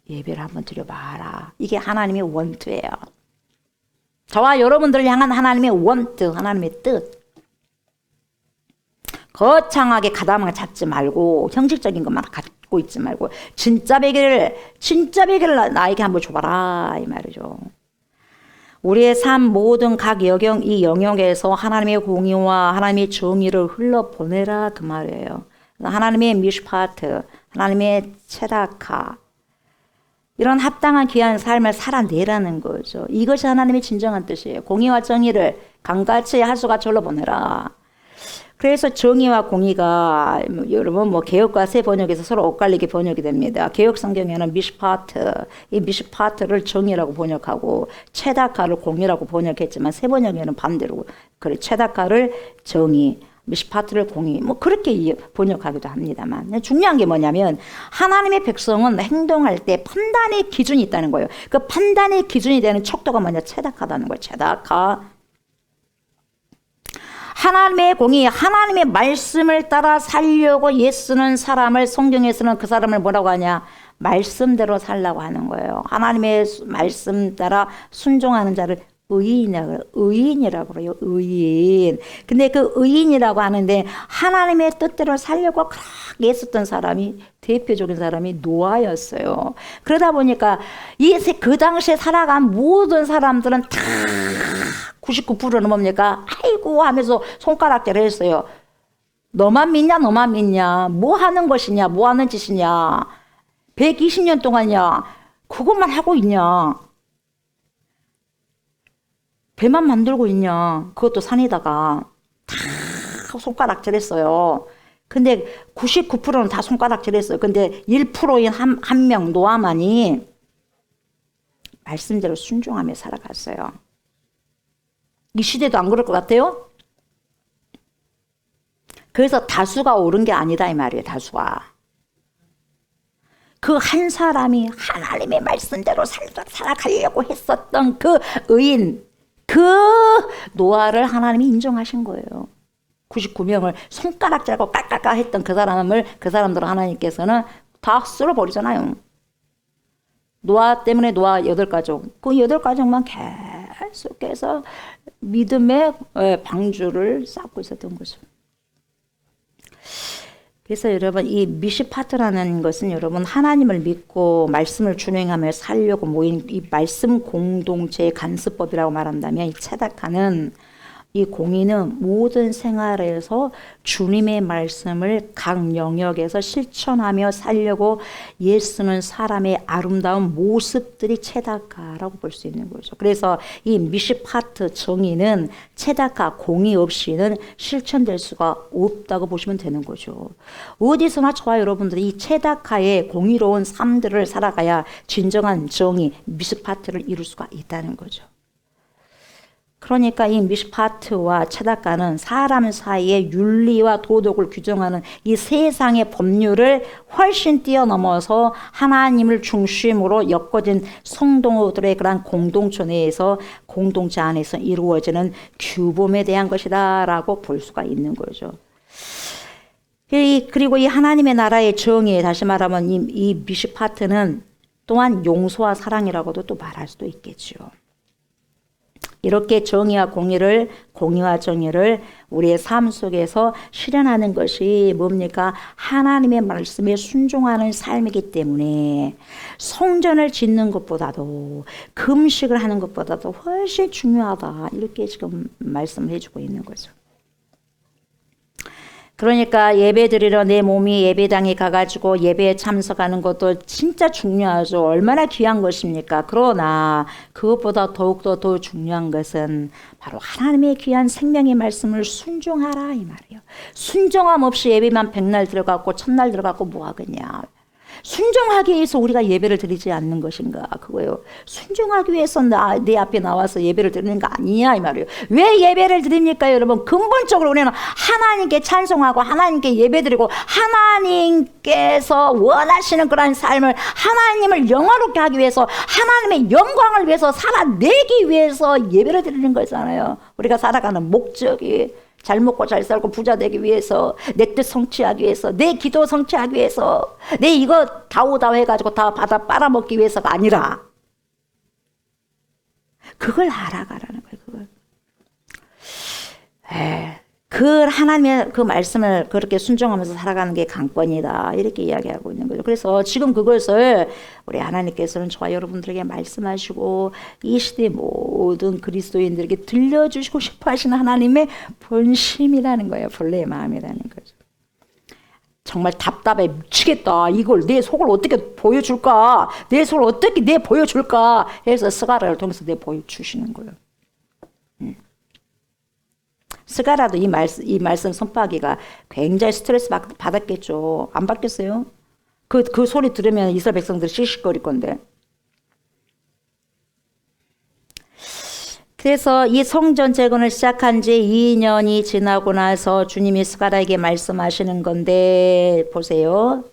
S2: 예배를 한번 드려봐라. 이게 하나님의 원투예요. 저와 여러분들을 향한 하나님의 원투, 하나님의 뜻. 거창하게 가담을 찾지 말고 형식적인 것만 갖고 있지 말고 진짜 베개를 나에게 한번 줘봐라 이 말이죠. 우리의 삶 모든 각 이 영역에서 하나님의 공의와 하나님의 정의를 흘러보내라 그 말이에요. 하나님의 미슈파트, 하나님의 체라카, 이런 합당한 귀한 삶을 살아내라는 거죠. 이것이 하나님의 진정한 뜻이에요. 공의와 정의를 강같이 하수가 절로 보내라. 그래서 정의와 공의가 여러분 개역과 새 번역에서 서로 엇갈리게 번역이 됩니다. 개역 성경에는 미시파트, 이 미시파트를 정의라고 번역하고 체다카를 공의라고 번역했지만 새 번역에는 반대로 그래 체다카를 정의, 미시파트를 공의 그렇게 번역하기도 합니다만 중요한 게 뭐냐면 하나님의 백성은 행동할 때 판단의 기준이 있다는 거예요. 그 판단의 기준이 되는 척도가 뭐냐 체다카다는 거예요. 체다카. 하나님의 공의, 하나님의 말씀을 따라 살려고 애쓰는 사람을 성경에서는 그 사람을 뭐라고 하냐? 말씀대로 살라고 하는 거예요. 하나님의 말씀 따라 순종하는 자를 의인이라고 그래요. 의인. 근데 그 의인이라고 하는데 하나님의 뜻대로 살려고 그렇게 애썼던 사람이 대표적인 사람이 노아였어요. 그러다 보니까 그 당시에 살아간 모든 사람들은 다 99%는 뭡니까? 아이고 하면서 손가락질을 했어요. 너만 믿냐? 너만 믿냐? 뭐 하는 것이냐? 뭐 하는 짓이냐? 120년 동안이야. 그것만 하고 있냐? 배만 만들고 있냐? 그것도 산에다가 다 손가락질했어요. 근데 99%는 다 손가락질했어요. 근데 1%인 한 명 노아만이 말씀대로 순종하며 살아갔어요. 이 시대도 안 그럴 것 같아요? 그래서 다수가 옳은 게 아니다 이 말이에요. 다수가. 그 한 사람이 하나님의 말씀대로 살아가려고 했었던 그 의인, 그 노아를 하나님이 인정하신 거예요. 99명을 손가락질하고 깔깔깔 했던 그 사람들을 하나님께서는 다 쓸어버리잖아요. 노아 때문에 노아 8가족, 그 8가족만 계속해서 믿음의 방주를 쌓고 있었던 거죠. 그래서 여러분 이 미시파트라는 것은 여러분 하나님을 믿고 말씀을 준행하며 살려고 모인 이 말씀 공동체의 간수법이라고 말한다면 이 체다카는 이 공의는 모든 생활에서 주님의 말씀을 각 영역에서 실천하며 살려고 애쓰는 사람의 아름다운 모습들이 체다카라고 볼 수 있는 거죠. 그래서 이 미시파트 정의는 체다카 공의 없이는 실천될 수가 없다고 보시면 되는 거죠. 어디서나 저와 여러분들이 이 체다카의 공의로운 삶들을 살아가야 진정한 정의, 미시파트를 이룰 수가 있다는 거죠. 그러니까 이 미시파트와 체다카는 사람 사이의 윤리와 도덕을 규정하는 이 세상의 법률을 훨씬 뛰어넘어서 하나님을 중심으로 엮어진 성도들의 그런 공동체 내에서 공동체 안에서 이루어지는 규범에 대한 것이다라고 볼 수가 있는 거죠. 그리고 이 하나님의 나라의 정의, 다시 말하면 이 미시파트는 또한 용서와 사랑이라고도 또 말할 수도 있겠죠. 이렇게 정의와 공의를, 공의와 정의를 우리의 삶 속에서 실현하는 것이 뭡니까? 하나님의 말씀에 순종하는 삶이기 때문에 성전을 짓는 것보다도 금식을 하는 것보다도 훨씬 중요하다. 이렇게 지금 말씀을 해주고 있는 거죠. 그러니까 예배 드리러 내 몸이 예배당에 가가지고 예배에 참석하는 것도 진짜 중요하죠. 얼마나 귀한 것입니까? 그러나 그것보다 더욱더 더 중요한 것은 바로 하나님의 귀한 생명의 말씀을 순종하라 이 말이에요. 순종함 없이 예배만 백날 들어갔고 첫날 들어갔고 뭐 하겠냐. 순종하기 위해서 우리가 예배를 드리지 않는 것인가 그거예요. 순종하기 위해서 내 앞에 나와서 예배를 드리는 거 아니냐 이 말이에요. 왜 예배를 드립니까 여러분? 근본적으로 우리는 하나님께 찬송하고 하나님께 예배드리고 하나님께서 원하시는 그런 삶을 하나님을 영화롭게 하기 위해서 하나님의 영광을 위해서 살아내기 위해서 예배를 드리는 거잖아요. 우리가 살아가는 목적이 잘 먹고 잘 살고 부자 되기 위해서, 내 뜻 성취하기 위해서, 내 기도 성취하기 위해서, 내 이거 다오다오 해가지고 다 받아 빨아먹기 위해서가 아니라 그걸 알아가라는 거예요. 그걸. 그 하나님의 그 말씀을 그렇게 순종하면서 살아가는 게 강권이다. 이렇게 이야기하고 있는 거죠. 그래서 지금 그것을 우리 하나님께서는 저와 여러분들에게 말씀하시고 이 시대 모든 그리스도인들에게 들려주시고 싶어 하시는 하나님의 본심이라는 거예요. 본래의 마음이라는 거죠. 정말 답답해 미치겠다. 이걸 내 속을 어떻게 보여줄까? 내 속을 어떻게 내 보여줄까? 해서 스가랴를 통해서 내 보여주시는 거예요. 스가랴도 이 말씀 선포하기가 굉장히 스트레스 받았겠죠. 안 받겠어요? 그 소리 들으면 이스라엘 백성들이 씩씩거릴 건데. 그래서 이 성전 재건을 시작한 지 2년이 지나고 나서 주님이 스가랴에게 말씀하시는 건데 보세요.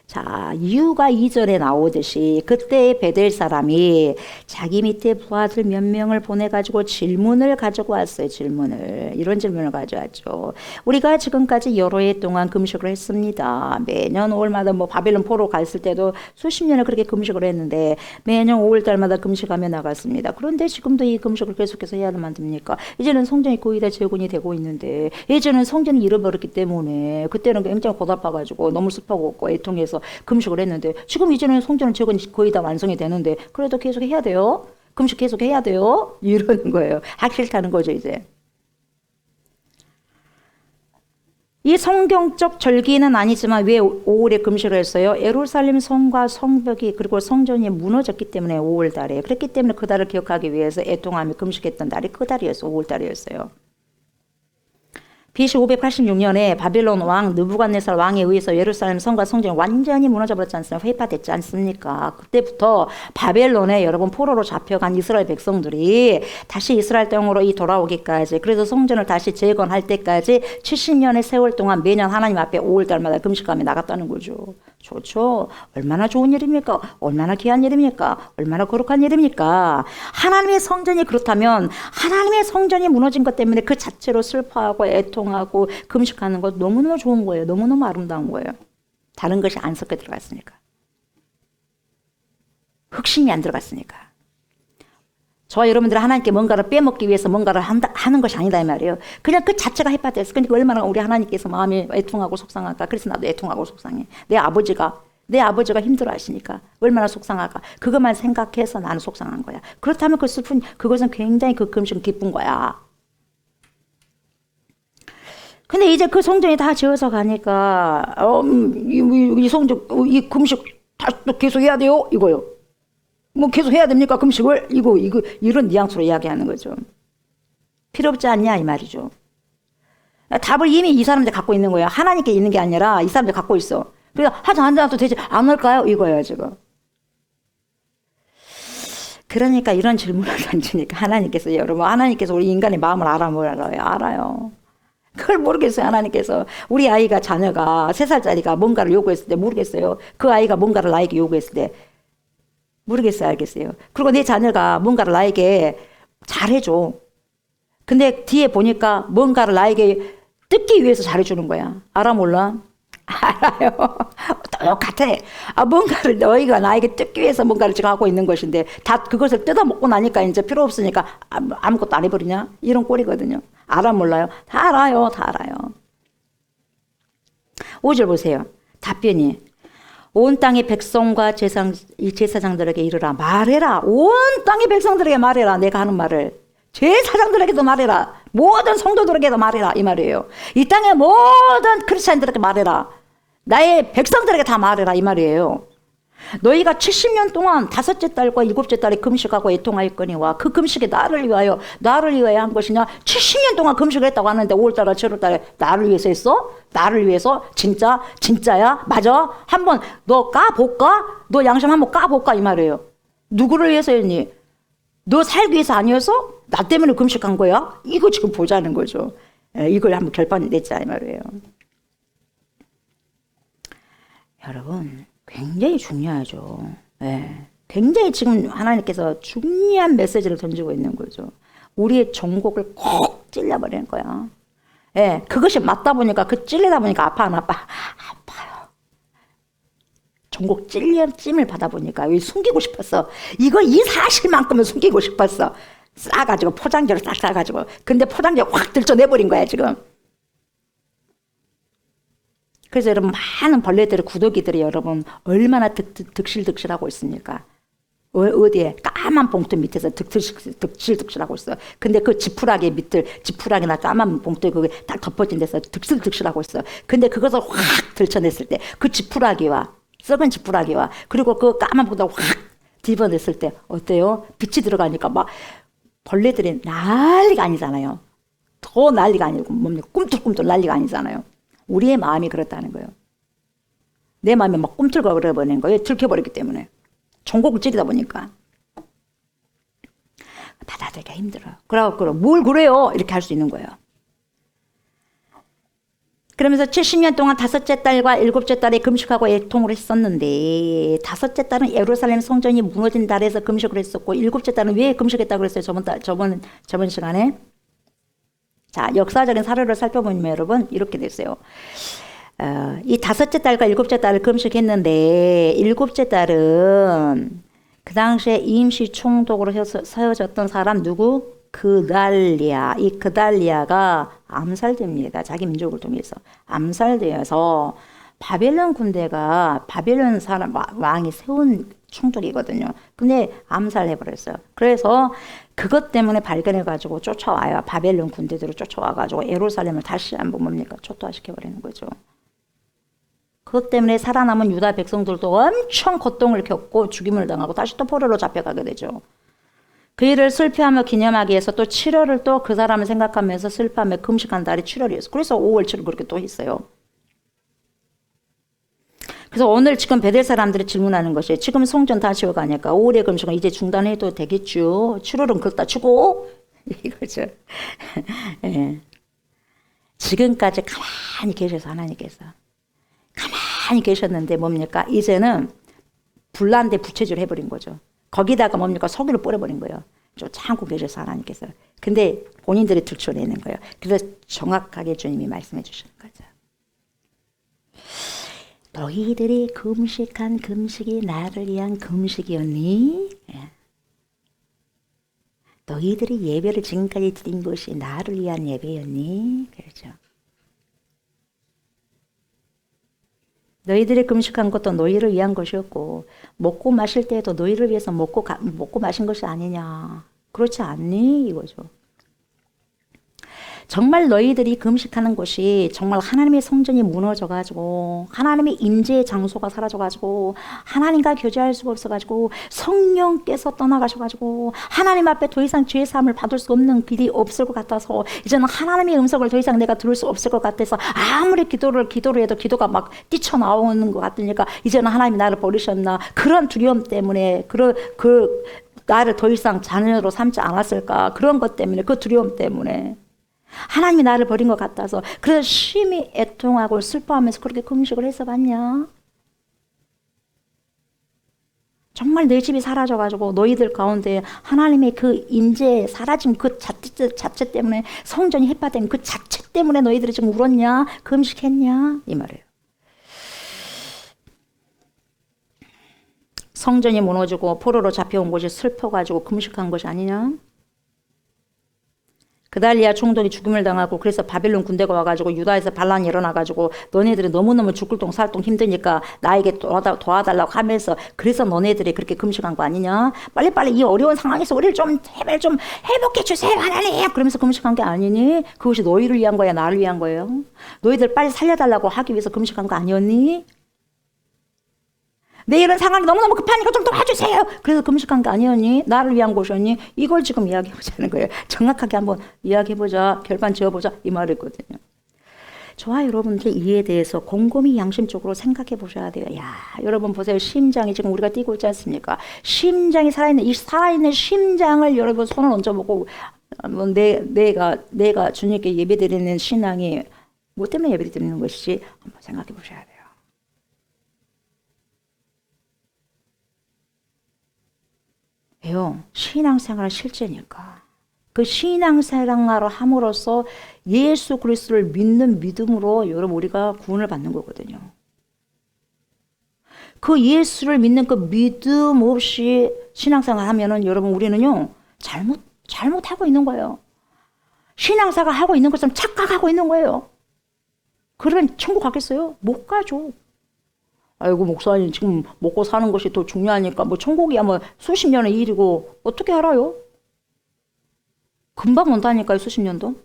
S2: 자, 이유가 이전에 나오듯이 그때 베델 사람이 자기 밑에 부하들 몇 명을 보내가지고 질문을 가지고 왔어요. 이런 질문을 가져왔죠. 우리가 지금까지 여러 해 동안 금식을 했습니다. 매년 5월마다 뭐 바벨론 포로 갔을 때도 수십 년을 그렇게 금식을 했는데 매년 5월달마다 금식하며 나갔습니다. 그런데 지금도 이 금식을 계속해서 해야 만듭니까? 이제는 성전이 거의 다 재건이 되고 있는데 예전에는 성전이 잃어버렸기 때문에 그때는 굉장히 고달파가지고 너무 습하고 없고 애통해서 금식을 했는데 지금 이제는 성전 재건이 거의 다 완성이 되는데 그래도 계속 해야 돼요? 금식 계속 해야 돼요? 이러는 거예요. 하기 싫다는 거죠 이제. 이 성경적 절기는 아니지만 왜 5월에 금식을 했어요? 예루살렘 성과 성벽이 그리고 성전이 무너졌기 때문에 5월 달에 그랬기 때문에 그 달을 기억하기 위해서 애통하며 금식했던 달이 그 달이었어요. 5월 달이었어요. BC 586년에 바빌론 왕 느부갓네살 왕에 의해서 예루살렘 성과 성전이 완전히 무너져 버렸지 않습니까? 회파됐지 않습니까? 그때부터 바벨론에 여러분 포로로 잡혀간 이스라엘 백성들이 다시 이스라엘 땅으로 돌아오기까지 그래서 성전을 다시 재건할 때까지 70년의 세월 동안 매년 하나님 앞에 5월달마다 금식하며 나갔다는 거죠. 좋죠. 얼마나 좋은 일입니까? 얼마나 귀한 일입니까? 얼마나 거룩한 일입니까? 하나님의 성전이 그렇다면 하나님의 성전이 무너진 것 때문에 그 자체로 슬퍼하고 애통하고 금식하는 것 너무너무 좋은 거예요. 너무너무 아름다운 거예요. 다른 것이 안 섞여 들어갔으니까. 흑심이 안 들어갔으니까. 저와 여러분들이 하나님께 뭔가를 빼먹기 위해서 뭔가를 하는 것이 아니다 이 말이에요. 그냥 그 자체가 해파됐어. 그러니까 얼마나 우리 하나님께서 마음이 애통하고 속상할까. 그래서 나도 애통하고 속상해. 내 아버지가 힘들어 하시니까 얼마나 속상할까. 그것만 생각해서 나는 속상한 거야. 그렇다면 그 슬픈 그것은 굉장히 그 금식은 기쁜 거야. 근데 이제 그 성전이 다 지어서 가니까 이 성전 이 금식 다시 또 계속 해야 돼요 이거요. 뭐 계속 해야 됩니까 금식을? 이거 이런 뉘앙스로 이야기하는 거죠. 필요 없지 않냐 이 말이죠. 답을 이미 이 사람들 갖고 있는 거예요. 하나님께 있는 게 아니라 이 사람들 갖고 있어. 그래서 하지 않아도 되지 않을까요? 이거예요 지금. 그러니까 이런 질문을 던지니까 하나님께서 우리 인간의 마음을 알아요. 그걸 모르겠어요. 하나님께서 우리 아이가 자녀가 3살짜리가 뭔가를 요구했을 때 모르겠어요. 그 아이가 뭔가를 나에게 요구했을 때 모르겠어요. 알겠어요. 그리고 내 자녀가 뭔가를 나에게 잘해줘. 근데 뒤에 보니까 뭔가를 나에게 뜯기 위해서 잘해주는 거야. 알아 몰라? 알아요. 똑같아. 뭔가를 너희가 나에게 뜯기 위해서 뭔가를 지금 하고 있는 것인데 다 그것을 뜯어먹고 나니까 이제 필요 없으니까 아무것도 안 해버리냐? 이런 꼴이거든요. 알아 몰라요? 다 알아요. 5절 보세요. 답변이 온 땅의 백성과 제사장들에게 이르라. 말해라. 온 땅의 백성들에게 말해라. 내가 하는 말을. 제사장들에게도 말해라. 모든 성도들에게도 말해라. 이 말이에요. 이 땅의 모든 크리스찬들에게 말해라. 나의 백성들에게 다 말해라. 이 말이에요. 너희가 70년 동안 5째 달과 7째 달에 금식하고 애통하였거니와 그 금식이 나를 위하여 한 것이냐? 70년 동안 금식을 했다고 하는데 5월달에 7월달에 나를 위해서 했어? 나를 위해서? 진짜야? 맞아? 한번 너 까볼까? 너 양심 한번 까볼까? 이 말이에요. 누구를 위해서 했니? 너 살기 위해서 아니어서? 나 때문에 금식한 거야? 이거 지금 보자는 거죠. 이걸 한번 결판 냈자 이 말이에요. 여러분 굉장히 중요하죠. 굉장히 지금 하나님께서 중요한 메시지를 던지고 있는 거죠. 우리의 정곡을 콕 찔려버리는 거야. 그것이 맞다 보니까 찔리다 보니까 아파 안 아파? 아파요. 정곡 찜을 받아 보니까 숨기고 싶었어. 이 사실만큼은 숨기고 싶었어. 싸가지고 포장지로 싹 싸가지고. 근데 포장지에 확 들쳐내버린 거야 지금. 그래서 여러분 많은 벌레들의 구더기들이 여러분 얼마나 득실득실하고 있습니까? 어디에? 까만 봉투 밑에서 득실득실하고 있어. 근데 그 지푸라기 밑을, 지푸라기나 까만 봉투에 그게 딱 덮어진 데서 득실득실하고 있어. 근데 그것을 확 들춰냈을 때, 그 지푸라기와, 썩은 지푸라기와, 그리고 그 까만 봉투를 확 뒤집어냈을 때, 어때요? 빛이 들어가니까 막 벌레들이 난리가 아니잖아요. 더 난리가 아니고, 뭡니까? 꿈틀꿈틀 난리가 아니잖아요. 우리의 마음이 그렇다는 거예요. 내 마음이 막 꿈틀거려버리는 거예요. 들켜버렸기 때문에. 전곡을 찌르다 보니까. 받아들이기가 힘들어요. 그래갖고 뭘 그래요? 이렇게 할 수 있는 거예요. 그러면서 70년 동안 5째 딸과 7째 딸이 금식하고 애통을 했었는데 5째 딸은 예루살렘 성전이 무너진 달에서 금식을 했었고 7째 딸은 왜 금식했다고 그랬어요? 저번 시간에. 자, 역사적인 사례를 살펴보면 여러분 이렇게 됐어요. 이 5째 딸과 7째 딸을 금식했는데 7째 딸은 그 당시에 임시 총독으로 세워졌던 사람 누구? 그달리아. 이 그달리아가 암살됩니다. 자기 민족을 통해서 암살되어서 바벨론 군대가 바벨론 사람 왕이 세운 총독이거든요. 근데 암살해버렸어요. 그래서 그것 때문에 발견해가지고 쫓아와요. 바벨론 군대들을 쫓아와가지고 예루살렘을 다시 한번 뭡니까? 초토화시켜버리는 거죠. 그것 때문에 살아남은 유다 백성들도 엄청 고통을 겪고 죽임을 당하고 다시 또 포로로 잡혀가게 되죠. 그 일을 슬퍼하며 기념하기 위해서 또 7월을 또 그 사람을 생각하면서 슬퍼하며 금식한 달이 7월이었어요. 그래서 5월 7일 그렇게 또 했어요. 그래서 오늘 지금 베델 사람들이 질문하는 것이 지금 성전 다 지어가니까 5월의 금식은 이제 중단해도 되겠죠. 7월은 그렇다 치고 이거죠. 예. 지금까지 가만히 계셔서 하나님께서 가만히 계셨는데 뭡니까? 이제는 불난데 부채질 해버린 거죠. 거기다가 뭡니까? 석유를 뿌려버린 거예요. 좀 참고 계셔서 하나님께서. 근데 본인들이 들춰내는 거예요. 그래서 정확하게 주님이 말씀해 주시는 거죠. 너희들이 금식한 금식이 나를 위한 금식이었니? 예. 너희들이 예배를 지금까지 드린 것이 나를 위한 예배였니? 그렇죠. 너희들이 금식한 것도 너희를 위한 것이었고 먹고 마실 때에도 너희를 위해서 먹고 마신 것이 아니냐. 그렇지 않니? 이거죠. 정말 너희들이 금식하는 것이 정말 하나님의 성전이 무너져가지고 하나님의 임재의 장소가 사라져가지고 하나님과 교제할 수가 없어가지고 성령께서 떠나가셔가지고 하나님 앞에 더 이상 죄사함을 받을 수 없는 길이 없을 것 같아서 이제는 하나님의 음성을 더 이상 내가 들을 수 없을 것 같아서 아무리 기도를 해도 기도가 막 뛰쳐나오는 것 같으니까 이제는 하나님이 나를 버리셨나 그런 두려움 때문에 나를 더 이상 자녀로 삼지 않았을까 그런 것 때문에 그 두려움 때문에 하나님이 나를 버린 것 같아서 그래서 심히 애통하고 슬퍼하면서 그렇게 금식을 해서 봤냐? 정말 내 집이 사라져가지고 너희들 가운데 하나님의 그 임재 사라진 그 자체 때문에 성전이 해파된 그 자체 때문에 너희들이 지금 울었냐? 금식했냐? 이 말이에요. 성전이 무너지고 포로로 잡혀온 곳이 슬퍼가지고 금식한 것이 아니냐? 그달리아 총독이 죽음을 당하고 그래서 바벨론 군대가 와가지고 유다에서 반란이 일어나가지고 너네들이 너무너무 죽을 동 살 동 힘드니까 나에게 도와달라고 하면서 그래서 너네들이 그렇게 금식한 거 아니냐? 빨리빨리 이 어려운 상황에서 우리를 좀 제발 좀 회복해 주세요 하나님 그러면서 금식한 게 아니니? 그것이 너희를 위한 거야 나를 위한 거예요? 너희들 빨리 살려달라고 하기 위해서 금식한 거 아니었니? 내 이런 상황이 너무너무 급하니까 좀 도와주세요. 그래서 금식한 게 아니었니? 나를 위한 것이었니? 이걸 지금 이야기해보자는 거예요. 정확하게 한번 이야기해보자. 결판 지어보자. 이 말이거든요. 저와 여러분들 이에 대해서 곰곰이 양심적으로 생각해 보셔야 돼요. 야, 여러분 보세요. 심장이 지금 우리가 뛰고 있지 않습니까? 심장이 살아있는 이 살아있는 심장을 여러분 손을 얹어보고 내가 주님께 예배드리는 신앙이 뭐 때문에 예배드리는 것이지 한번 생각해 보셔야 돼요. 왜요? 신앙생활은 실제니까. 그 신앙생활을 함으로써 예수 그리스도를 믿는 믿음으로 여러분 우리가 구원을 받는 거거든요. 그 예수를 믿는 그 믿음 없이 신앙생활 하면은 여러분 우리는요 잘못하고 있는 거예요. 신앙생활 하고 있는 것처럼 착각하고 있는 거예요. 그러면 천국 가겠어요? 못 가죠. 아이고 목사님 지금 먹고 사는 것이 더 중요하니까 뭐 천국이야 뭐 수십 년의 일이고 어떻게 알아요? 금방 온다니까요. 수십 년도.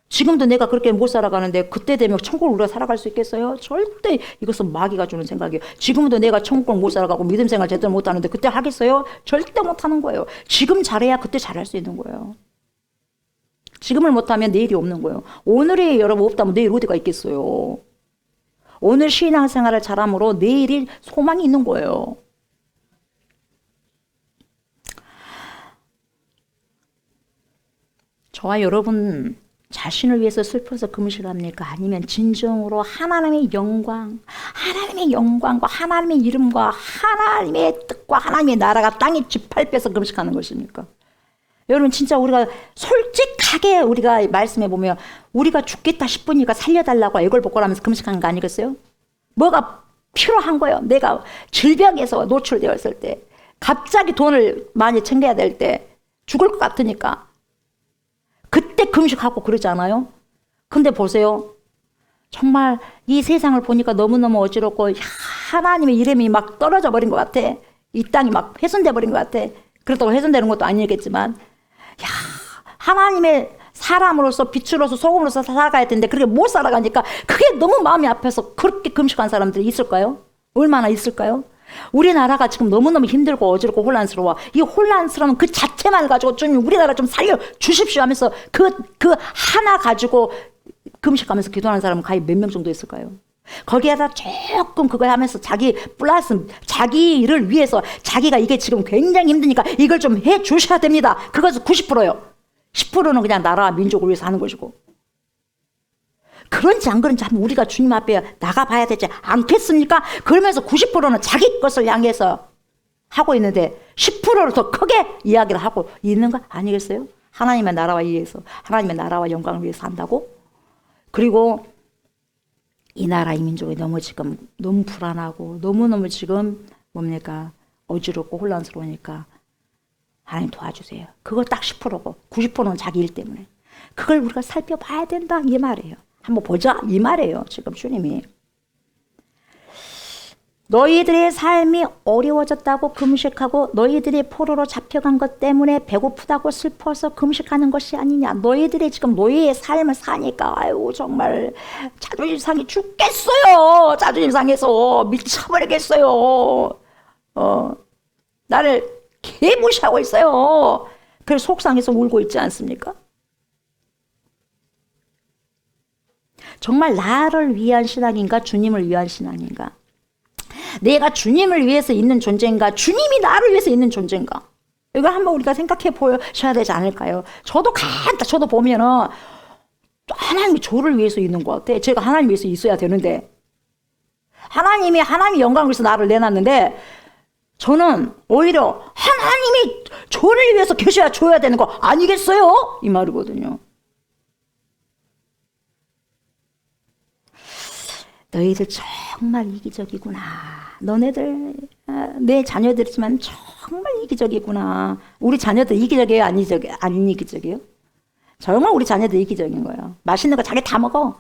S2: 지금도 내가 그렇게 못 살아가는데 그때 되면 천국을 우리가 살아갈 수 있겠어요? 절대 이것은 마귀가 주는 생각이에요. 지금도 내가 천국을 못 살아가고 믿음 생활 제대로 못 하는데 그때 하겠어요? 절대 못 하는 거예요. 지금 잘해야 그때 잘할 수 있는 거예요. 지금을 못하면 내일이 없는 거예요. 오늘이 여러분 없다면 내일 어디가 있겠어요? 오늘 신앙생활을 잘함으로 내일이 소망이 있는 거예요. 저와 여러분 자신을 위해서 슬퍼서 금식합니까? 아니면 진정으로 하나님의 영광과 하나님의 이름과 하나님의 뜻과 하나님의 나라가 땅에 짓밟혀서 금식하는 것입니까? 여러분 진짜 우리가 솔직하게 우리가 말씀해 보면 우리가 죽겠다 싶으니까 살려달라고 애걸복걸하면서 금식하는 거 아니겠어요? 뭐가 필요한 거예요. 내가 질병에서 노출되었을 때 갑자기 돈을 많이 챙겨야 될 때 죽을 것 같으니까 그때 금식하고 그러지 않아요? 근데 보세요. 정말 이 세상을 보니까 너무너무 어지럽고 하나님의 이름이 막 떨어져 버린 것 같아. 이 땅이 막 훼손돼 버린 것 같아. 그렇다고 훼손되는 것도 아니겠지만 하나님의 사람으로서 빛으로서 소금으로서 살아가야 되는데 그렇게 못 살아가니까 그게 너무 마음이 아파서 그렇게 금식한 사람들이 있을까요? 얼마나 있을까요? 우리나라가 지금 너무너무 힘들고 어지럽고 혼란스러워. 이 혼란스러운 그 자체만 가지고 좀 우리나라 좀 살려주십시오 하면서 그 하나 가지고 금식하면서 기도하는 사람은 과연 몇 명 정도 있을까요? 거기에다 조금 그거 하면서 자기 플러스 자기를 위해서 자기가 이게 지금 굉장히 힘드니까 이걸 좀 해 주셔야 됩니다. 그것은 90%요. 10%는 그냥 나라와 민족을 위해서 하는 것이고. 그런지 안 그런지 한번 우리가 주님 앞에 나가봐야 되지 않겠습니까? 그러면서 90%는 자기 것을 향해서 하고 있는데 10%를 더 크게 이야기를 하고 있는 거 아니겠어요? 하나님의 나라와 위해서, 하나님의 나라와 영광을 위해서 한다고? 그리고 이 나라 이 민족이 너무 지금 너무 불안하고 너무너무 지금 뭡니까? 어지럽고 혼란스러우니까 하나님 도와주세요. 그거 딱 10%고 90%는 자기 일 때문에. 그걸 우리가 살펴봐야 된다 이 말이에요. 한번 보자 이 말이에요. 지금 주님이. 너희들의 삶이 어려워졌다고 금식하고 너희들이 포로로 잡혀간 것 때문에 배고프다고 슬퍼서 금식하는 것이 아니냐. 너희들이 지금 노예의 삶을 사니까 아유 정말 자존심 상해 죽겠어요. 자존심 상해서 미쳐버리겠어요. 나를 개무시하고 있어요. 그래서 속상해서 울고 있지 않습니까? 정말 나를 위한 신앙인가 주님을 위한 신앙인가? 내가 주님을 위해서 있는 존재인가 주님이 나를 위해서 있는 존재인가? 이걸 한번 우리가 생각해 보셔야 되지 않을까요? 저도 보면은 하나님이 저를 위해서 있는 것 같아. 제가 하나님 위해서 있어야 되는데 하나님의 영광을 위해서 나를 내놨는데 저는 오히려 하나님이 저를 위해서 계셔야 줘야 되는 거 아니겠어요? 이 말이거든요. 너희들 정말 이기적이구나. 너네들 내 자녀들이지만 정말 이기적이구나. 우리 자녀들 이기적이에요? 안 이기적이에요? 정말 우리 자녀들 이기적인 거예요. 맛있는 거 자기 다 먹어.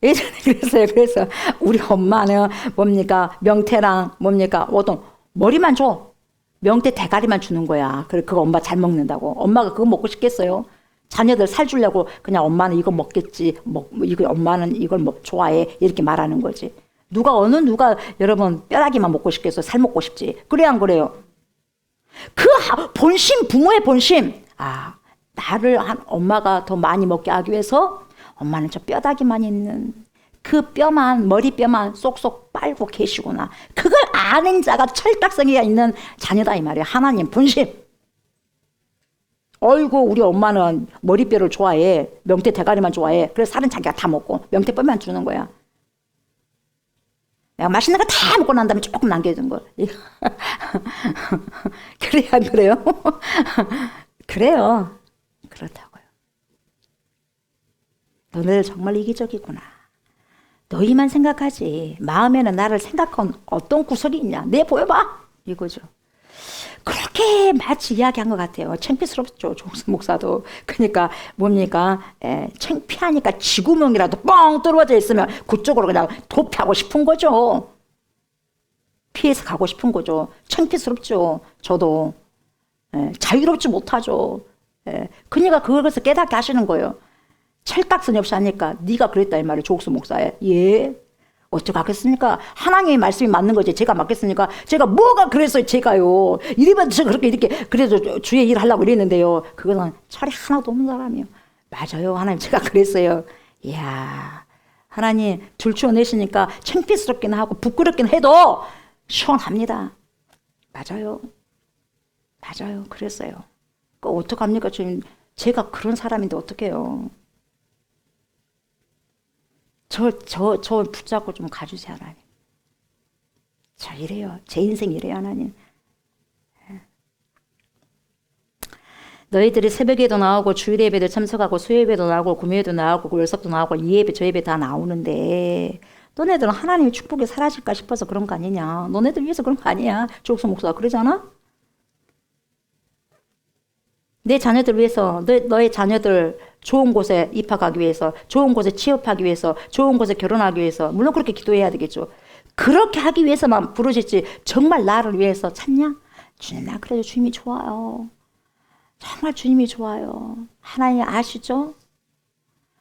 S2: 예전에 그랬어요. 그래서 우리 엄마는 뭡니까 명태랑 뭡니까 어떤 머리만 줘. 명태 대가리만 주는 거야. 그래 그거 엄마 잘 먹는다고. 엄마가 그거 먹고 싶겠어요? 자녀들 살 주려고 그냥 엄마는 이거 먹겠지. 이거 엄마는 이걸 좋아해. 이렇게 말하는 거지. 누가 여러분 뼈다귀만 먹고 싶겠어요? 살 먹고 싶지. 그래야 안 그래요? 그 본심 부모의 본심. 나를 엄마가 더 많이 먹게 하기 위해서 엄마는 저 뼈다귀만 있는 그 머리뼈만 쏙쏙 빨고 계시구나. 그걸 아는 자가 철딱서기가 있는 자녀다 이 말이에요. 하나님 본심. 어이구 우리 엄마는 머리뼈를 좋아해. 명태 대가리만 좋아해. 그래서 살은 자기가 다 먹고 명태뼈만 주는 거야. 내가 맛있는 거 다 먹고 난 다음에 조금 남겨둔 거. 그래야 안 그래요? 그래요. 그렇다고요. 너네들 정말 이기적이구나. 너희만 생각하지. 마음에는 나를 생각한 어떤 구석이 있냐. 내 보여봐. 이거죠. 그렇게 마치 이야기한 것 같아요. 창피스럽죠. 조홍선 목사도. 그러니까 뭡니까? 창피하니까 지구멍이라도 뻥 떨어져 있으면 그쪽으로 그냥 도피하고 싶은 거죠. 피해서 가고 싶은 거죠. 창피스럽죠. 저도. 예, 자유롭지 못하죠. 예, 그러니까 그것을 깨닫게 하시는 거예요. 찰떡선이 없이 하니까 네가 그랬다 이 말이에요. 조옥수 목사에. 예. 어떻게 하겠습니까? 하나님의 말씀이 맞는 거지. 제가 맞겠습니까? 제가 뭐가 그랬어요. 제가요. 이러면 제가 그렇게 이렇게 그래도 주의 일을 하려고 그랬는데요. 그거는 철이 하나도 없는 사람이에요. 맞아요. 하나님 제가 그랬어요. 이야. 하나님 들추어내시니까 창피스럽긴 하고 부끄럽긴 해도 시원합니다. 맞아요. 맞아요. 그랬어요. 어떡합니까? 지금 제가 그런 사람인데 어떡해요. 저 붙잡고 좀 가주세요, 하나님. 저 이래요. 제 인생 이래요, 하나님. 너희들이 새벽에도 나오고 주일 예배도 참석하고 수요예배도 나오고 금요일도 나오고 월석도 나오고 이 예배 저 예배 다 나오는데 너네들은 하나님의 축복이 사라질까 싶어서 그런 거 아니냐. 너네들 위해서 그런 거 아니야. 조옥수 목사가 그러잖아. 내 자녀들 위해서 너의 자녀들 좋은 곳에 입학하기 위해서 좋은 곳에 취업하기 위해서 좋은 곳에 결혼하기 위해서 물론 그렇게 기도해야 되겠죠. 그렇게 하기 위해서만 부르셨지 정말 나를 위해서 찾냐? 주님 나 그래도 주님이 좋아요. 정말 주님이 좋아요. 하나님 아시죠?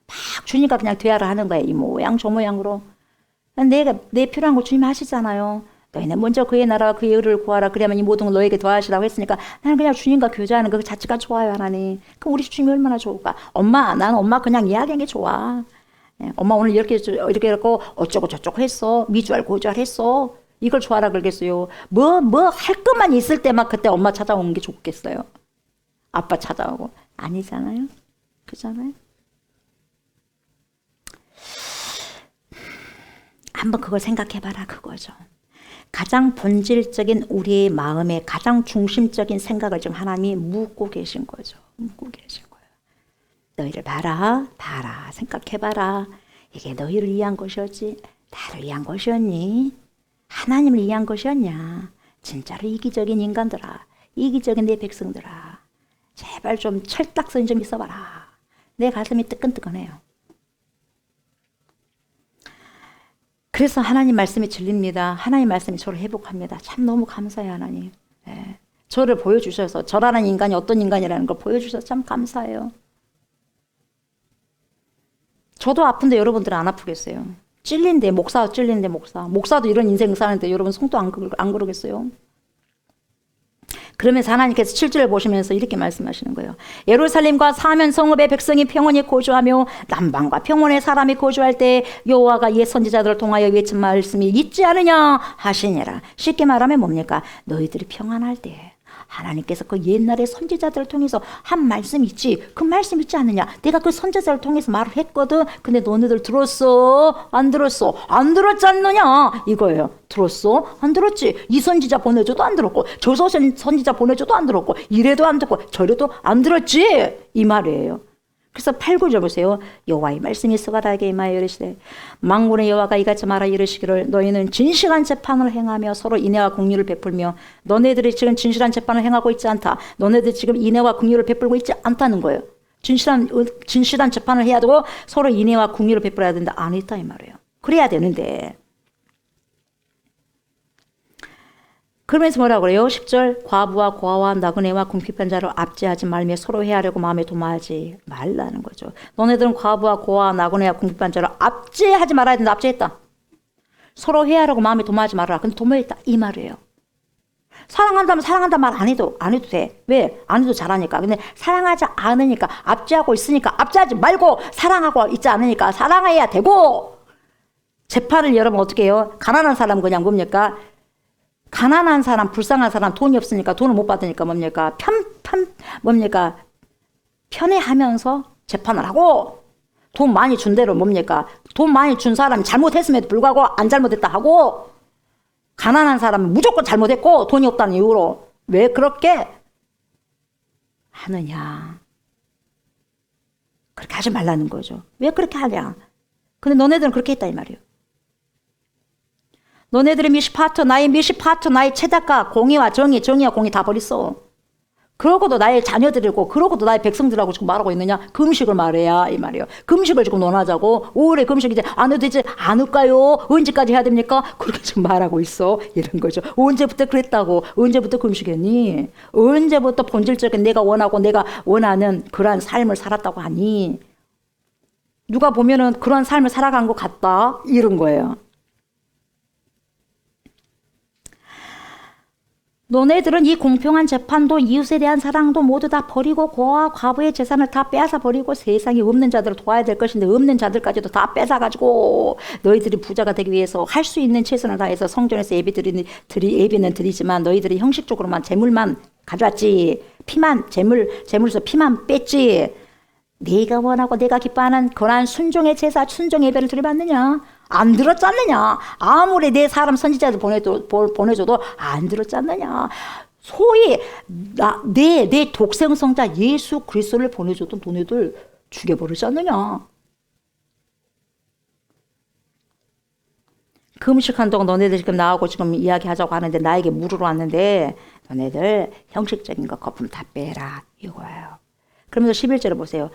S2: 막 주니까 그냥 대화를 하는 거예요. 이 모양 저 모양으로. 내 필요한 거 주님 아시잖아요. 너희는 먼저 그의 나라와 그의 의를 구하라. 그러면 이 모든 걸 너에게 더하시라고 했으니까 나는 그냥 주님과 교제하는 그 자체가 좋아요, 하나님. 그럼 우리 주님이 얼마나 좋을까? 나는 엄마 그냥 이야기하는 게 좋아. 예, 엄마 오늘 이렇게 했고 어쩌고 저쩌고 했어. 미주알 고주알 했어. 이걸 좋아라 그러겠어요. 뭐 할 것만 있을 때만 그때 엄마 찾아오는 게 좋겠어요. 아빠 찾아오고. 아니잖아요. 그잖아요. 한번 그걸 생각해봐라 그거죠. 가장 본질적인 우리의 마음의 가장 중심적인 생각을 지금 하나님이 묻고 계신 거죠. 묻고 계신 거예요. 너희를 봐라 생각해봐라. 이게 너희를 위한 것이었지 나를 위한 것이었니? 하나님을 위한 것이었냐? 진짜로 이기적인 인간들아, 이기적인 내 백성들아, 제발 좀 철딱선이 좀 있어봐라. 내 가슴이 뜨끈뜨끈해요. 그래서 하나님 말씀이 진리입니다. 하나님 말씀이 저를 회복합니다. 참 너무 감사해요, 하나님. 예. 저를 보여주셔서 저라는 인간이 어떤 인간이라는 걸 보여주셔서 참 감사해요. 저도 아픈데 여러분들은 안 아프겠어요. 목사도 이런 인생 사는데 여러분 손도 안 그러겠어요. 그러면서 하나님께서 7절을 보시면서 이렇게 말씀하시는 거예요. 예루살렘과 사면 성읍의 백성이 평온히 거주하며 남방과 평온의 사람이 거주할 때 여호와가 옛 선지자들을 통하여 외친 말씀이 있지 않으냐 하시니라. 쉽게 말하면 뭡니까? 너희들이 평안할 때 하나님께서 그 옛날의 선지자들을 통해서 한 말씀이 있지. 그 말씀 있지 않느냐. 내가 그 선지자를 통해서 말을 했거든. 근데 너네들 들었어? 안 들었어? 안 들었지 않느냐? 이거예요. 들었어? 안 들었지. 이 선지자 보내줘도 안 들었고 저 선지자 보내줘도 안 들었고 이래도 안 듣고 저래도 안 들었지. 이 말이에요. 그래서 8, 9절 보세요. 여호와의 말씀이 스가랴에게 임하여 이르시되 만군의 여호와가 이같이 말하 이르시기를 너희는 진실한 재판을 행하며 서로 인애와 긍휼을 베풀며 너네들이 지금 진실한 재판을 행하고 있지 않다. 너네들 지금 인애와 긍휼을 베풀고 있지 않다는 거예요. 진실한 재판을 해야 되고 서로 인애와 긍휼을 베풀어야 된다. 안 했다 이 말이에요. 그래야 되는데 그러면서 뭐라고 그래요? 10절 과부와 고아와 나그네와 궁핍한 자를 압제하지 말며 서로 해하려고 마음에 도마하지 말라는 거죠. 너네들은 과부와 고아와 나그네와 궁핍한 자를 압제하지 말아야 된다. 압제했다. 서로 해하려고 마음에 도마하지 말아라. 근데 도마했다. 이 말이에요. 사랑한다면 사랑한다 말 안 해도 돼. 왜? 안 해도 잘하니까. 근데 사랑하지 않으니까 압제하고 있으니까 압제하지 말고 사랑하고 있지 않으니까 사랑해야 되고 재판을 열으면 어떻게 해요? 가난한 사람 그냥 뭡니까? 가난한 사람, 불쌍한 사람, 돈이 없으니까 돈을 못 받으니까 뭡니까? 편애하면서 재판을 하고 돈 많이 준 대로 뭡니까? 돈 많이 준 사람이 잘못했음에도 불구하고 안 잘못했다 하고 가난한 사람은 무조건 잘못했고 돈이 없다는 이유로 왜 그렇게 하느냐? 그렇게 하지 말라는 거죠. 왜 그렇게 하냐? 근데 너네들은 그렇게 했다 이 말이에요. 너네들의 미시파터, 나의 체작가, 공의와 정의와 공의 다 버렸어. 그러고도 나의 자녀들이고 그러고도 나의 백성들하고 지금 말하고 있느냐? 금식을 말해야 이 말이에요. 금식을 지금 논하자고. 올해 금식 이제 안 해도 되지 않을까요? 언제까지 해야 됩니까? 그렇게 지금 말하고 있어. 이런 거죠. 언제부터 그랬다고? 언제부터 금식했니? 언제부터 본질적인 내가 원하고 내가 원하는 그러한 삶을 살았다고 하니? 누가 보면은 그런 삶을 살아간 것 같다. 이런 거예요. 너네들은 이 공평한 재판도 이웃에 대한 사랑도 모두 다 버리고 고아와 과부의 재산을 다 빼앗아 버리고 세상에 없는 자들을 도와야 될 것인데 없는 자들까지도 다 뺏어가지고 너희들이 부자가 되기 위해서 할 수 있는 최선을 다해서 성전에서 예배는 드리지만 너희들이 형식적으로만 재물만 가져왔지. 피만 재물에서 피만 뺐지. 네가 원하고 내가 기뻐하는 그러한 순종의 제사, 순종의 예배를 드려봤느냐? 안 들었지 않느냐? 아무리 내 사람 선지자들 보내줘도 안 들었지 않느냐? 소위 내 독생성자 예수 그리스도를 보내줘도 너네들 죽여버리지 않느냐? 금식한 동안 너네들 지금 나하고 지금 이야기하자고 하는데 나에게 물으러 왔는데 너네들 형식적인 거 거품 다 빼라 이거예요. 그러면서 11절을 보세요.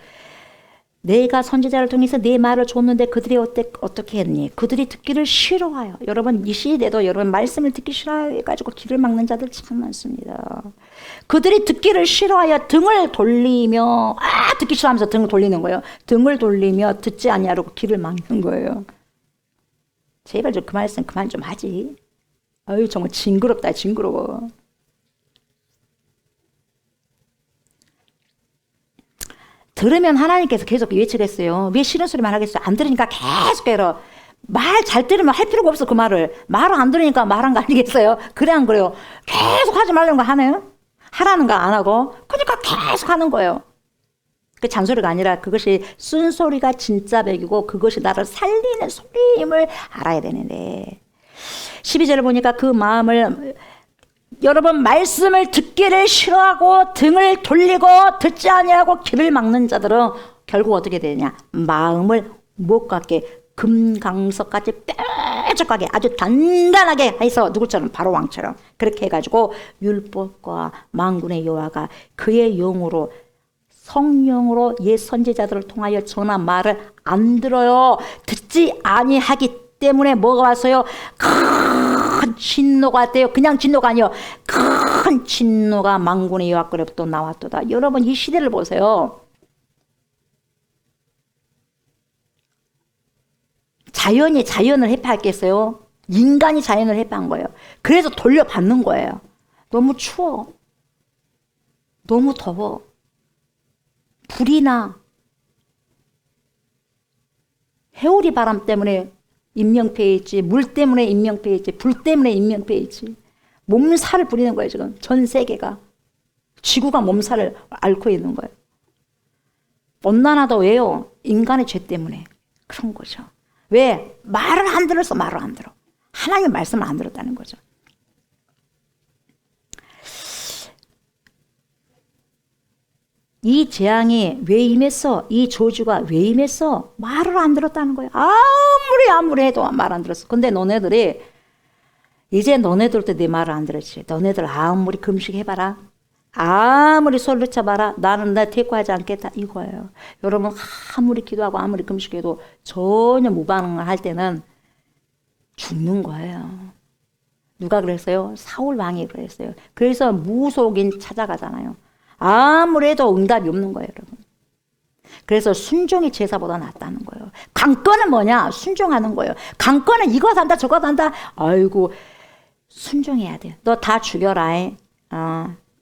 S2: 내가 선지자를 통해서 내 말을 줬는데 그들이 어떻게 했니? 그들이 듣기를 싫어하여. 여러분 이 시대도 여러분 말씀을 듣기 싫어해가지고 귀를 막는 자들 참 많습니다. 그들이 듣기를 싫어하여 등을 돌리며 듣기 싫어하면서 등을 돌리는 거예요. 등을 돌리며 듣지 아니하려고 귀를 막는 거예요. 제발 좀 그 말씀 그만 좀 하지. 아유 정말 징그럽다 징그러워. 들으면 하나님께서 계속 외치겠어요. 왜 싫은 소리만 하겠어요? 안 들으니까 계속 해라. 말 잘 들으면 할 필요가 없어 그 말을. 말을 안 들으니까 말한 거 아니겠어요? 그래 안 그래요? 계속 하지 말라는 거 하네요. 하라는 거 안 하고. 그러니까 계속 하는 거예요. 그 잔소리가 아니라 그것이 쓴소리가 진짜 백이고 그것이 나를 살리는 소리임을 알아야 되는데 12절을 보니까 그 마음을 여러분 말씀을 듣기를 싫어하고 등을 돌리고 듣지 아니하고 귀를 막는 자들은 결국 어떻게 되냐? 마음을 못 갖게 금강석까지 뾰족하게 아주 단단하게 해서 누구처럼 바로 왕처럼 그렇게 해가지고 율법과 만군의 여호와가 그의 영으로 성령으로 옛 선지자들을 통하여 전한 말을 안 들어요. 듣지 아니하기 때문에 뭐가 왔어요? 큰 진노가 왔대요. 그냥 진노가 아니요. 큰 진노가 만군의 여호와께로부터 나왔도다. 여러분 이 시대를 보세요. 자연이 자연을 해파했겠어요? 인간이 자연을 해파한 거예요. 그래서 돌려받는 거예요. 너무 추워. 너무 더워. 불이 나. 해오리 바람 때문에 인명피해 있지. 물 때문에 인명피해 있지. 불 때문에 인명피해 있지. 몸살을 부리는 거예요 지금. 전 세계가. 지구가 몸살을 앓고 있는 거예요. 온난화도 왜요? 인간의 죄 때문에 그런 거죠. 왜? 말을 안 들었어. 말을 안 들어. 하나님의 말씀을 안 들었다는 거죠. 이 재앙이 왜 임했어? 이 저주가 왜 임했어? 말을 안 들었다는 거예요. 아무리 해도 말 안 들었어. 근데 너네들이 이제 너네들도 내 말을 안 들었지. 너네들 아무리 금식해봐라. 아무리 손을 쳐봐라. 나는 나 대꾸하지 않겠다. 이거예요. 여러분 아무리 기도하고 아무리 금식해도 전혀 무반응을 할 때는 죽는 거예요. 누가 그랬어요? 사울 왕이 그랬어요. 그래서 무속인 찾아가잖아요. 아무리 해도 응답이 없는 거예요, 여러분. 그래서 순종이 제사보다 낫다는 거예요. 관건은 뭐냐? 순종하는 거예요. 관건은 이거 산다 저거 산다. 아이고 순종해야 돼. 너 다 죽여라.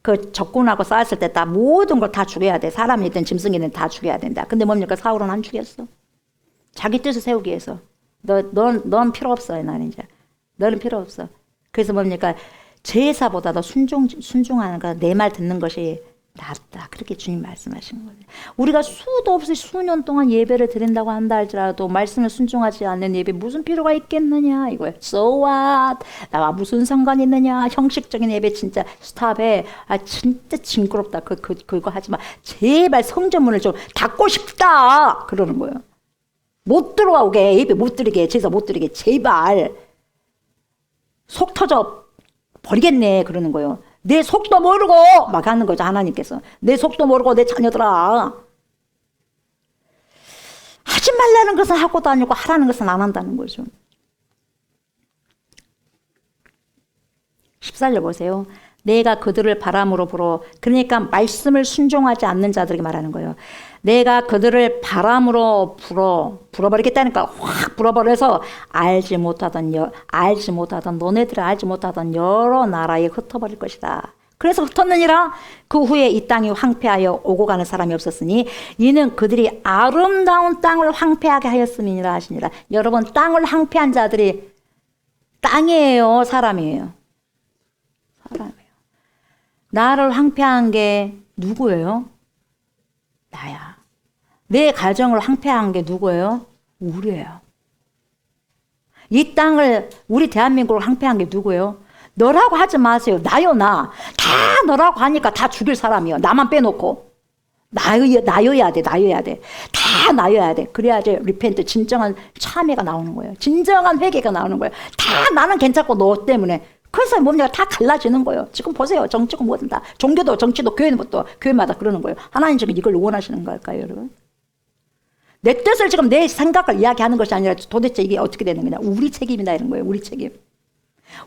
S2: 그 적군하고 싸웠을 때 다 모든 걸 다 죽여야 돼. 사람이든 짐승이든 다 죽여야 된다. 근데 뭡니까? 사울은 안 죽였어. 자기 뜻을 세우기 위해서. 넌 필요 없어. 나는 이제. 너는 필요 없어. 그래서 뭡니까? 제사보다 더 순종하는 거, 내 말 듣는 것이 낫다. 그렇게 주님 말씀하신 거예요. 우리가 수도 없이 수년 동안 예배를 드린다고 한다 할지라도 말씀을 순종하지 않는 예배 무슨 필요가 있겠느냐 이거예요. So what? 나와 무슨 상관이 있느냐. 형식적인 예배 진짜 스탑해. 진짜 징그럽다. 그거 하지 마. 제발 성전문을 좀 닫고 싶다. 그러는 거예요. 못 들어오게 예배 못 드리게 제사 못 드리게 제발 속 터져 버리겠네 그러는 거예요. 내 속도 모르고 막 하는 거죠. 하나님께서 내 속도 모르고 내 자녀들아, 하지 말라는 것은 하고 다니고 하라는 것은 안 한다는 거죠. 14절 보세요. 내가 그들을 바람으로 불어. 그러니까 말씀을 순종하지 않는 자들에게 말하는 거예요. 내가 그들을 바람으로 불어버리겠다니까 확 불어버려서 알지 못하던 너네들이 알지 못하던 여러 나라에 흩어버릴 것이다. 그래서 흩었느니라. 그 후에 이 땅이 황폐하여 오고 가는 사람이 없었으니 이는 그들이 아름다운 땅을 황폐하게 하였음이니라 하시니라. 여러분, 땅을 황폐한 자들이 땅이에요, 사람이에요? 사람이에요. 나를 황폐한 게 누구예요? 나야. 내 가정을 황폐한 게 누구예요? 우리예요. 이 땅을, 우리 대한민국을 황폐한 게 누구예요? 너라고 하지 마세요. 나요, 나. 다 너라고 하니까 다 죽일 사람이요. 나만 빼놓고. 나여야 돼. 다 나여야 돼. 그래야지 리펜트, 진정한 참회가 나오는 거예요. 진정한 회개가 나오는 거예요. 다 나는 괜찮고 너 때문에. 그래서 뭡니까? 다 갈라지는 거예요. 지금 보세요. 정치고 뭐든 다. 종교도, 정치도, 교회는 또 교회마다 그러는 거예요. 하나님 지금 이걸 원하시는 걸까요, 여러분? 내 뜻을 지금 내 생각을 이야기하는 것이 아니라 도대체 이게 어떻게 되는 거냐. 우리 책임이다 이런 거예요. 우리 책임.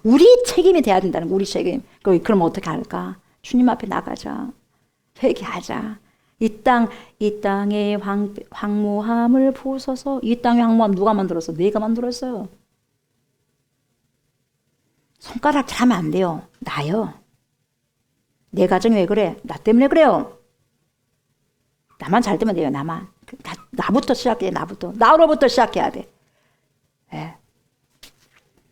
S2: 우리 책임이 돼야 된다는 거예요. 우리 책임. 그럼 어떻게 할까? 주님 앞에 나가자. 회개하자. 이 땅의 황무함을 부숴서. 이 땅의 황무함 누가 만들었어? 내가 만들었어요. 손가락질 하면 안 돼요. 나요. 내 가정이 왜 그래? 나 때문에 그래요. 나만 잘 되면 돼요. 나부터 시작해. 나로부터 시작해야 돼. 네.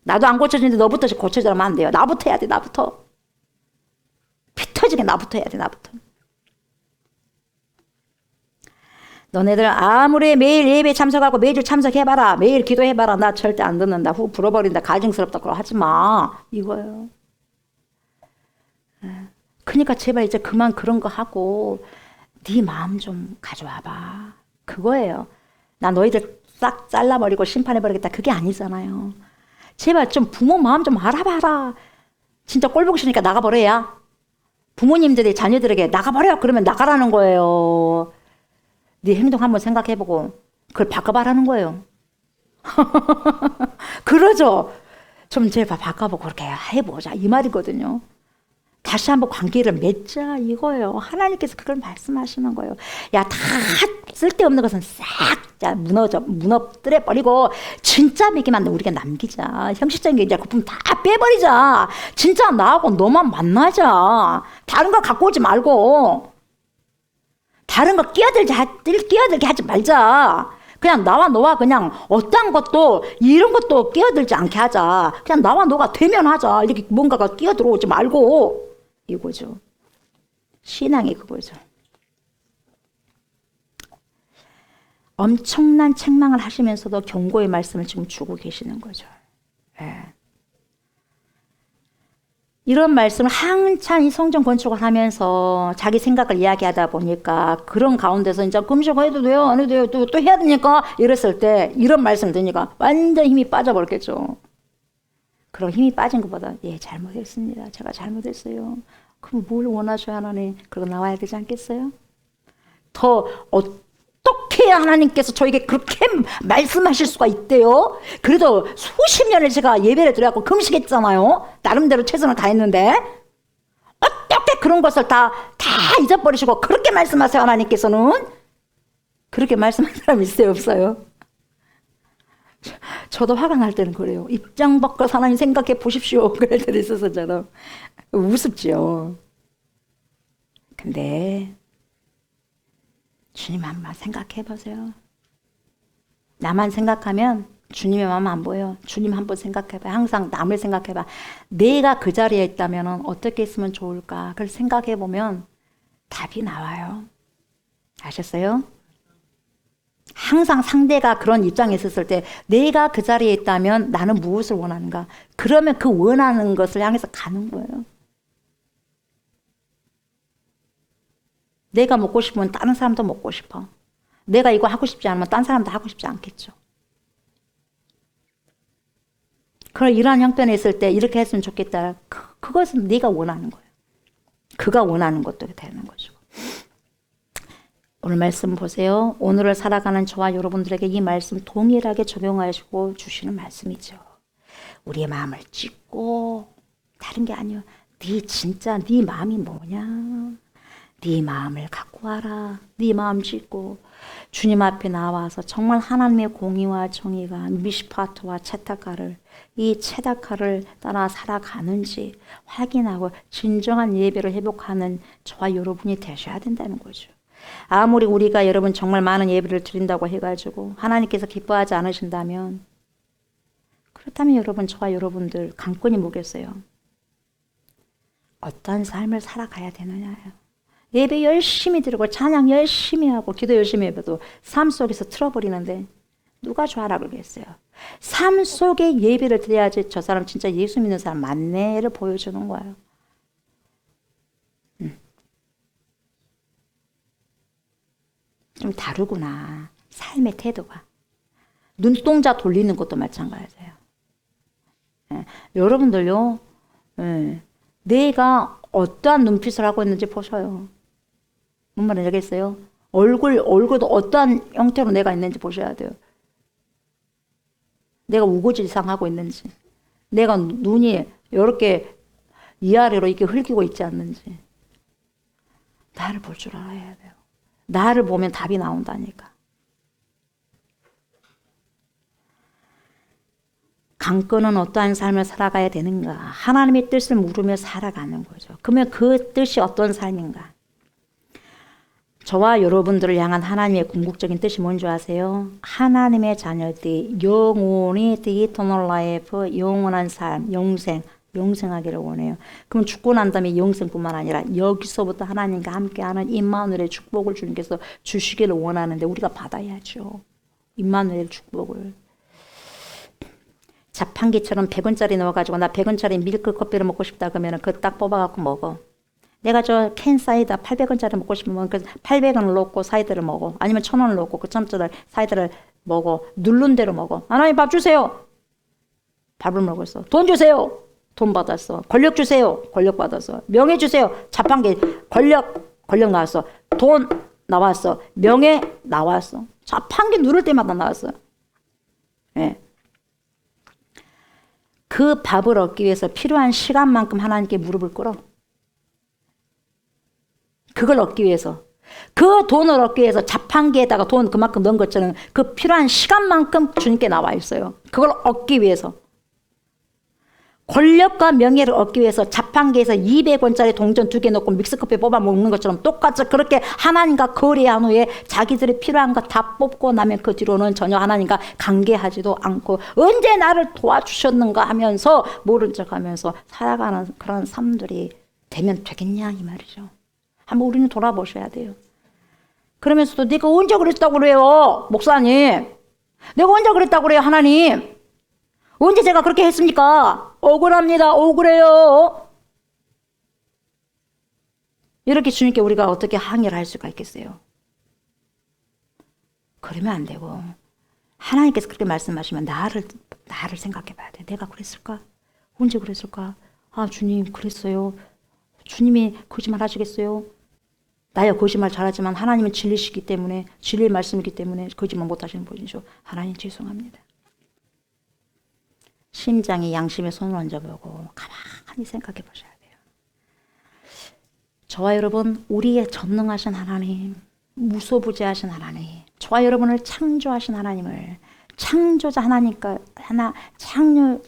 S2: 나도 안 고쳐지는데 너부터 고쳐지면 안 돼요. 나부터 해야 돼. 피 터지게 나부터 해야 돼. 너네들 아무리 매일 예배 참석하고 매주 참석해봐라. 매일 기도해봐라. 나 절대 안 듣는다. 후 불어버린다. 가증스럽다. 그거 하지 마. 이거예요. 그러니까 제발 이제 그만 그런 거 하고 네 마음 좀 가져와봐. 그거예요. 나 너희들 싹 잘라버리고 심판해버리겠다. 그게 아니잖아요. 제발 좀 부모 마음 좀 알아봐라. 진짜 꼴 보기 싫으니까 나가버려야. 부모님들이 자녀들에게 나가버려. 그러면 나가라는 거예요. 네 행동 한번 생각해보고 그걸 바꿔봐라는 거예요. 그러죠. 좀 제발 바꿔보고 그렇게 해보자 이 말이거든요. 다시 한번 관계를 맺자 이거예요. 하나님께서 그걸 말씀하시는 거예요. 야, 다 쓸데없는 것은 싹 무너뜨려 버리고 진짜 믿기만 우리가 남기자. 형식적인 게 이제 거품 다 빼버리자. 진짜 나하고 너만 만나자. 다른 거 갖고 오지 말고. 다른 거 끼어들게 하지 말자. 그냥 나와 너와 그냥 어떤 것도 이런 것도 끼어들지 않게 하자. 그냥 나와 너가 되면 하자. 이렇게 뭔가가 끼어들어오지 말고. 이거죠. 신앙이 그거죠. 엄청난 책망을 하시면서도 경고의 말씀을 지금 주고 계시는 거죠. 네. 이런 말씀을 한참 이 성전 건축을 하면서 자기 생각을 이야기하다 보니까 그런 가운데서 이제 금식 해도 돼요? 안 해도 돼요? 또 해야 됩니까? 이랬을 때 이런 말씀을 들으니까 완전 힘이 빠져버렸겠죠. 그럼 힘이 빠진 것보다 예, 잘못했습니다. 제가 잘못했어요. 그럼 뭘 원하셔야 하나님? 그러고 나와야 되지 않겠어요? 더 어떻게 하나님께서 저에게 그렇게 말씀하실 수가 있대요? 그래도 수십 년을 제가 예배를 드려갖고 금식했잖아요. 나름대로 최선을 다했는데 어떻게 그런 것을 다 잊어버리시고 그렇게 말씀하세요? 하나님께서는 그렇게 말씀하는 사람 있어요? 없어요? 저도 화가 날 때는 그래요. 입장 바꿔 하나님 생각해 보십시오. 그럴 때도 있어서 저도 우습죠. 근데 주님 한번 생각해 보세요. 나만 생각하면 주님의 마음 안 보여. 주님 한번 생각해봐. 항상 남을 생각해봐. 내가 그 자리에 있다면 어떻게 했으면 좋을까? 그걸 생각해 보면 답이 나와요. 아셨어요? 항상 상대가 그런 입장에 있었을 때 내가 그 자리에 있다면 나는 무엇을 원하는가? 그러면 그 원하는 것을 향해서 가는 거예요. 내가 먹고 싶으면 다른 사람도 먹고 싶어. 내가 이거 하고 싶지 않으면 다른 사람도 하고 싶지 않겠죠. 그런 이러한 형편에 있을 때 이렇게 했으면 좋겠다. 그것은 네가 원하는 거예요. 그가 원하는 것도 되는 거죠. 오늘 말씀 보세요. 오늘을 살아가는 저와 여러분들에게 이 말씀 동일하게 적용하시고 주시는 말씀이죠. 우리의 마음을 찢고 다른 게 아니요. 진짜 네 마음이 뭐냐? 네 마음을 갖고 와라. 네 마음 찢고 주님 앞에 나와서 정말 하나님의 공의와 정의가 미시파트와 체타카를 이 체타카를 따라 살아가는지 확인하고 진정한 예배를 회복하는 저와 여러분이 되셔야 된다는 거죠. 아무리 우리가 여러분 정말 많은 예배를 드린다고 해가지고 하나님께서 기뻐하지 않으신다면 그렇다면 여러분 저와 여러분들 관건이 뭐겠어요? 어떤 삶을 살아가야 되느냐요. 예배 열심히 드리고 찬양 열심히 하고 기도 열심히 해도 삶 속에서 틀어버리는데 누가 좋아라 그러겠어요. 삶 속에 예배를 드려야지 저 사람 진짜 예수 믿는 사람 맞네를 보여주는 거예요. 좀 다르구나. 삶의 태도가. 눈동자 돌리는 것도 마찬가지예요. 여러분들요. 내가 어떠한 눈빛을 하고 있는지 보셔요. 뭔 말인지 알겠어요? 얼굴도 어떠한 형태로 내가 있는지 보셔야 돼요. 내가 우거지상하고 있는지, 내가 눈이 이렇게 위아래로 이렇게 흘기고 있지 않는지, 나를 볼 줄 알아야 돼요. 나를 보면 답이 나온다니까. 관건은 어떠한 삶을 살아가야 되는가? 하나님의 뜻을 물으며 살아가는 거죠. 그러면 그 뜻이 어떤 삶인가? 저와 여러분들을 향한 하나님의 궁극적인 뜻이 뭔지 아세요? 하나님의 자녀들이 영원히 the eternal life, 영원한 삶, 영생하기를 원해요. 그럼 죽고 난 다음에 영생뿐만 아니라 여기서부터 하나님과 함께하는 임마누엘의 축복을 주님께서 주시기를 원하는데 우리가 받아야죠. 임마누엘 축복을. 자판기처럼 100원짜리 넣어가지고 나 100원짜리 밀크 커피를 먹고 싶다 그러면 그거 딱 뽑아갖고 먹어. 내가 저 캔 사이다 800원짜리 먹고 싶으면 그 800원을 넣고 사이다를 먹어. 아니면 1000원을 넣고 그 1000원짜리 사이다를 먹어. 누른 대로 먹어. 하나님 밥 주세요. 밥을 먹었어. 돈 주세요. 돈 받았어. 권력 주세요. 권력 받았어. 명예 주세요. 자판기 권력 나왔어. 돈 나왔어. 명예 나왔어. 자판기 누를 때마다 나왔어. 예. 그 밥을 얻기 위해서 필요한 시간만큼 하나님께 무릎을 꿇어. 그걸 얻기 위해서. 그 돈을 얻기 위해서 자판기에다가 돈 그만큼 넣은 것처럼 그 필요한 시간만큼 주님께 나와 있어요. 그걸 얻기 위해서. 권력과 명예를 얻기 위해서 자판기에서 200원짜리 동전 2개 넣고 믹스커피 뽑아 먹는 것처럼 똑같이 그렇게 하나님과 거래한 후에 자기들이 필요한 거 다 뽑고 나면 그 뒤로는 전혀 하나님과 관계하지도 않고 언제 나를 도와주셨는가 하면서 모른 척하면서 살아가는 그런 삶들이 되면 되겠냐 이 말이죠. 한번 우리는 돌아보셔야 돼요. 그러면서도 내가 언제 그랬다고 그래요 목사님. 내가 언제 그랬다고 그래요 하나님. 언제 제가 그렇게 했습니까? 억울합니다. 억울해요. 이렇게 주님께 우리가 어떻게 항의를 할 수가 있겠어요? 그러면 안 되고 하나님께서 그렇게 말씀하시면 나를 생각해 봐야 돼. 내가 그랬을까? 언제 그랬을까? 아 주님 그랬어요. 주님이 거짓말 하시겠어요? 나야 거짓말 잘하지만 하나님은 진리시기 때문에 진리의 말씀이기 때문에 거짓말 못하시는 분이죠. 하나님 죄송합니다. 심장이 양심에 손을 얹어보고 가만히 생각해 보셔야 돼요. 저와 여러분 우리의 전능하신 하나님, 무소부재하신 하나님, 저와 여러분을 창조하신 하나님을 창조자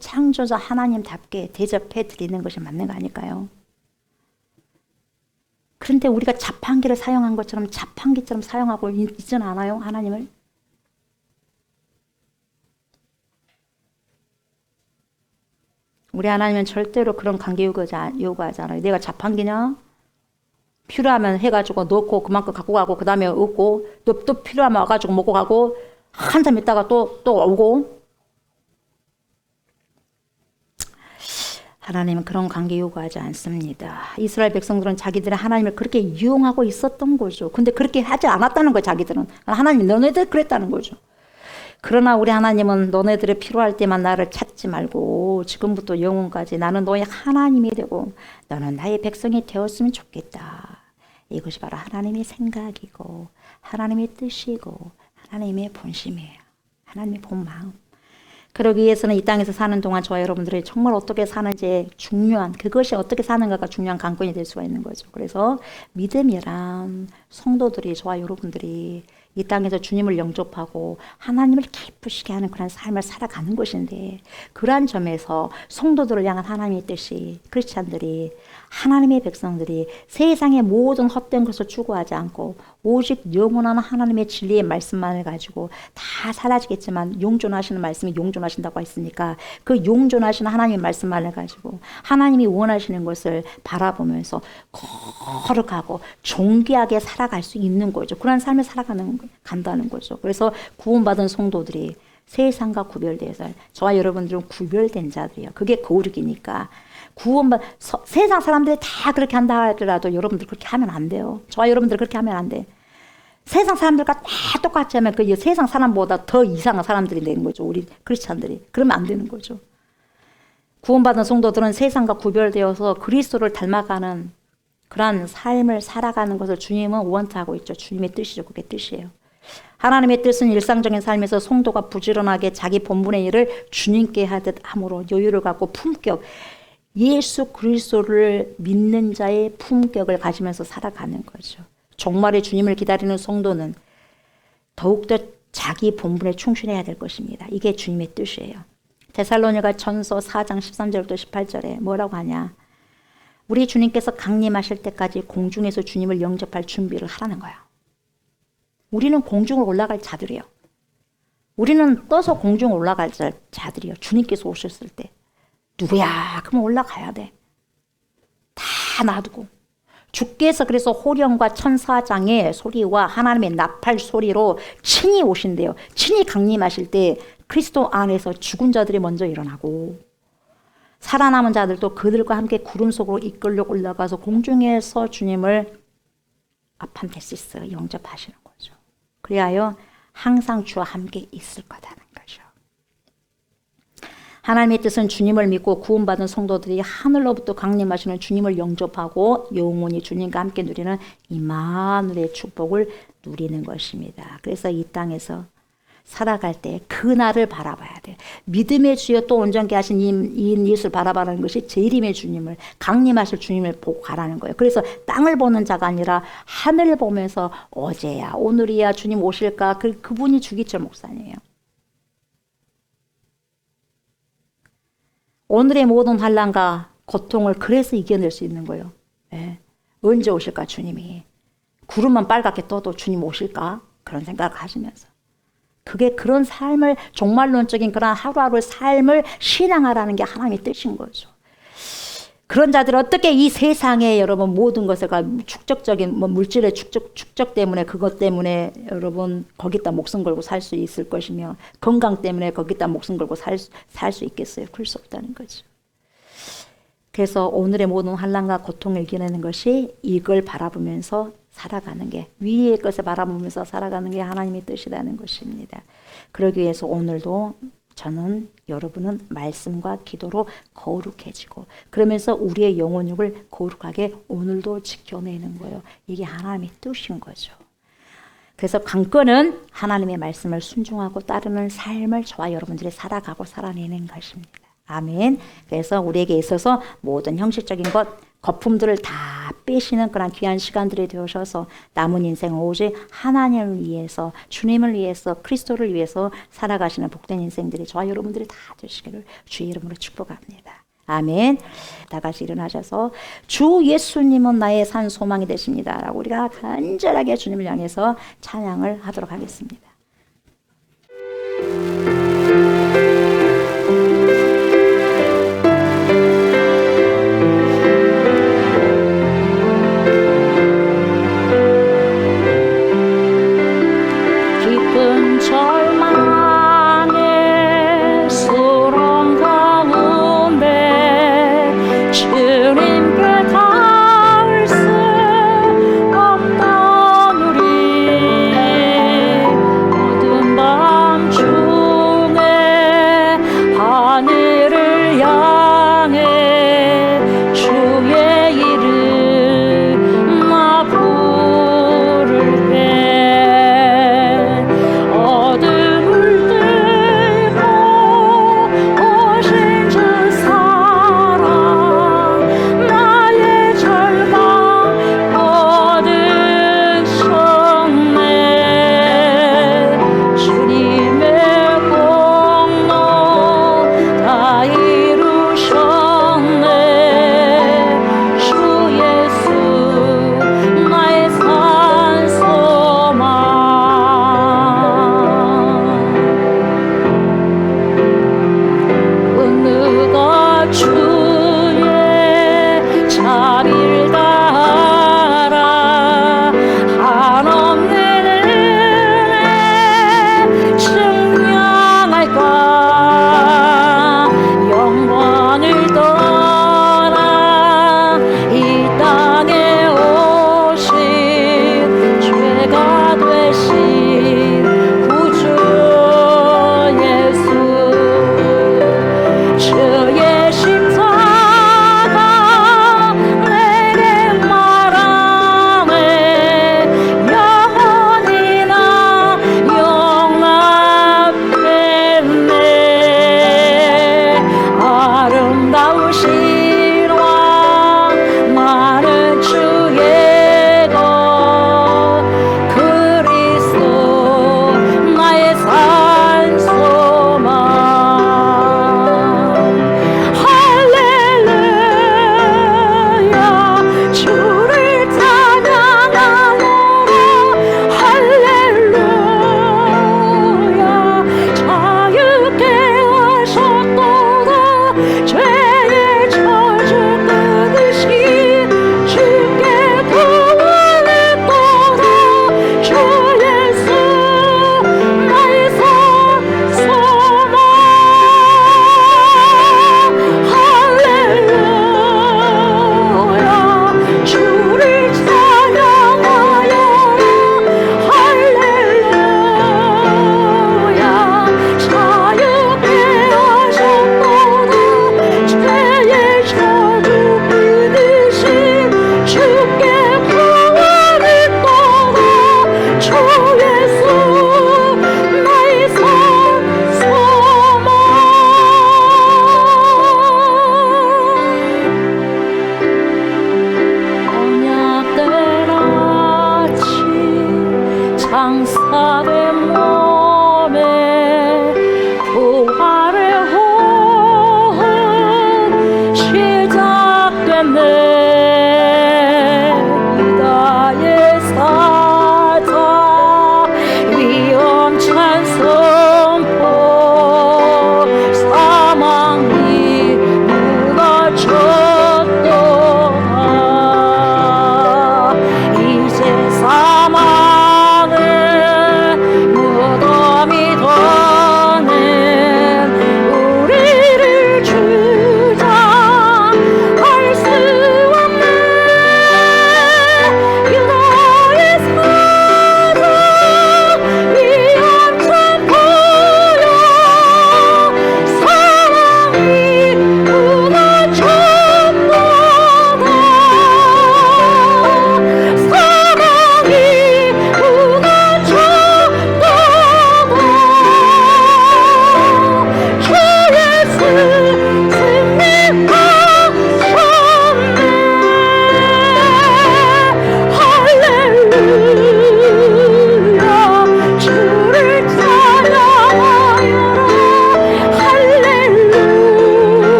S2: 창조자 하나님답게 대접해 드리는 것이 맞는 거 아닐까요? 그런데 우리가 자판기를 사용한 것처럼 자판기처럼 사용하고 있지는 않아요 하나님을? 우리 하나님은 절대로 그런 관계 요구하지 않아요. 내가 자판기냐? 필요하면 해가지고 넣고 그만큼 갖고 가고 그 다음에 얻고 또 필요하면 와가지고 먹고 가고 한참 있다가 또 오고. 하나님은 그런 관계 요구하지 않습니다. 이스라엘 백성들은 자기들은 하나님을 그렇게 이용하고 있었던 거죠. 근데 그렇게 하지 않았다는 거예요. 자기들은. 하나님이 너네들 그랬다는 거죠. 그러나 우리 하나님은 너네들이 필요할 때만 나를 찾지 말고 지금부터 영원까지 나는 너의 하나님이 되고 너는 나의 백성이 되었으면 좋겠다. 이것이 바로 하나님의 생각이고 하나님의 뜻이고 하나님의 본심이에요. 하나님의 본 마음. 그러기 위해서는 이 땅에서 사는 동안 저와 여러분들이 정말 어떻게 사는지 중요한, 그것이 어떻게 사는가가 중요한 관건이 될 수가 있는 거죠. 그래서 믿음이란 성도들이, 저와 여러분들이 이 땅에서 주님을 영접하고 하나님을 기쁘시게 하는 그런 삶을 살아가는 것인데, 그러한 점에서 성도들을 향한 하나님의 뜻이, 크리스찬들이, 하나님의 백성들이 세상의 모든 헛된 것을 추구하지 않고 오직 영원한 하나님의 진리의 말씀만을 가지고, 다 사라지겠지만 용존하시는 말씀이 용존하신다고 했으니까 그 용존하시는 하나님의 말씀만을 가지고 하나님이 원하시는 것을 바라보면서 거룩하고 존귀하게 살아갈 수 있는 거죠. 그런 삶을 간다는 거죠. 그래서 구원받은 성도들이 세상과 구별돼서, 저와 여러분들은 구별된 자들이에요. 그게 거룩이니까. 세상 사람들이 다 그렇게 한다 하더라도 여러분들 그렇게 하면 안 돼요. 저와 여러분들 그렇게 하면 안 돼. 세상 사람들과 다 똑같이 하면 그 세상 사람보다 더 이상한 사람들이 되는 거죠. 우리 크리스찬들이. 그러면 안 되는 거죠. 구원받은 성도들은 세상과 구별되어서 그리스도를 닮아가는 그런 삶을 살아가는 것을 주님은 원하고 있죠. 주님의 뜻이죠. 그게 뜻이에요. 하나님의 뜻은 일상적인 삶에서 성도가 부지런하게 자기 본분의 일을 주님께 하듯 함으로 여유를 갖고 품격, 예수 그리스도를 믿는 자의 품격을 가지면서 살아가는 거죠. 종말의 주님을 기다리는 성도는 더욱더 자기 본분에 충실해야 될 것입니다. 이게 주님의 뜻이에요. 데살로니가 전서 4장 13절부터 18절에 뭐라고 하냐. 우리 주님께서 강림하실 때까지 공중에서 주님을 영접할 준비를 하라는 거야. 우리는 공중으로 올라갈 자들이에요. 우리는 떠서 공중으로 올라갈 자들이에요. 주님께서 오셨을 때. 누구야? 그러면 올라가야 돼. 다 놔두고. 주께서 그래서 호령과 천사장의 소리와 하나님의 나팔 소리로 친히 오신대요. 친히 강림하실 때 그리스도 안에서 죽은 자들이 먼저 일어나고 살아남은 자들도 그들과 함께 구름 속으로 이끌려 올라가서 공중에서 주님을 아판테시스 영접하시는 거죠. 그리하여 항상 주와 함께 있을 거다는 거죠. 하나님의 뜻은 주님을 믿고 구원받은 성도들이 하늘로부터 강림하시는 주님을 영접하고 영원히 주님과 함께 누리는 임마누엘의 축복을 누리는 것입니다. 그래서 이 땅에서 살아갈 때 그날을 바라봐야 돼요. 믿음의 주여 또 온전케 하신 이 예수를 바라봐라는 것이 재림의 주님을, 강림하실 주님을 보고 가라는 거예요. 그래서 땅을 보는 자가 아니라 하늘을 보면서 어제야 오늘이야 주님 오실까, 그분이 주기철 목사님이에요. 오늘의 모든 환난과 고통을 그래서 이겨낼 수 있는 거예요. 네. 언제 오실까 주님이. 구름만 빨갛게 떠도 주님 오실까? 그런 생각을 하시면서. 그게 그런 삶을, 종말론적인 그런 하루하루의 삶을 신앙하라는 게 하나님의 뜻인 거죠. 그런 자들은 어떻게 이 세상에 여러분 모든 것을 축적적인 물질의 축적 때문에, 그것 때문에 여러분 거기다 목숨 걸고 살 수 있을 것이며, 건강 때문에 거기다 목숨 걸고 살 수 있겠어요? 그럴 수 없다는 거죠. 그래서 오늘의 모든 환난과 고통을 이겨내는 것이 이걸 바라보면서 살아가는 게, 위의 것을 바라보면서 살아가는 게 하나님의 뜻이라는 것입니다. 그러기 위해서 오늘도 저는, 여러분은 말씀과 기도로 거룩해지고, 그러면서 우리의 영혼육을 거룩하게 오늘도 지켜내는 거예요. 이게 하나님의 뜻인 거죠. 그래서 관건은 하나님의 말씀을 순종하고 따르는 삶을 저와 여러분들이 살아가고 살아내는 것입니다. 아멘. 그래서 우리에게 있어서 모든 형식적인 것, 거품들을 다 빼시는 그런 귀한 시간들이 되어셔서 남은 인생은 오직 하나님을 위해서, 주님을 위해서, 그리스도를 위해서 살아가시는 복된 인생들이 저와 여러분들이 다 되시기를 주의 이름으로 축복합니다. 아멘. 다 같이 일어나셔서 주 예수님은 나의 산 소망이 되십니다 라고 우리가 간절하게 주님을 향해서 찬양을 하도록 하겠습니다.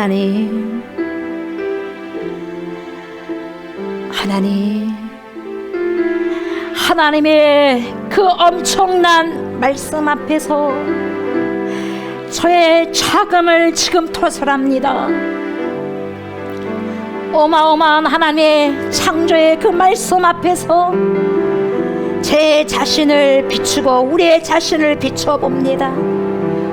S2: 하나님, 하나님의 그 엄청난 말씀 앞에서 저의 자금을 지금 토설합니다. 어마어마한 하나님의 창조의 그 말씀 앞에서 제 자신을 비추고 우리의 자신을 비춰봅니다.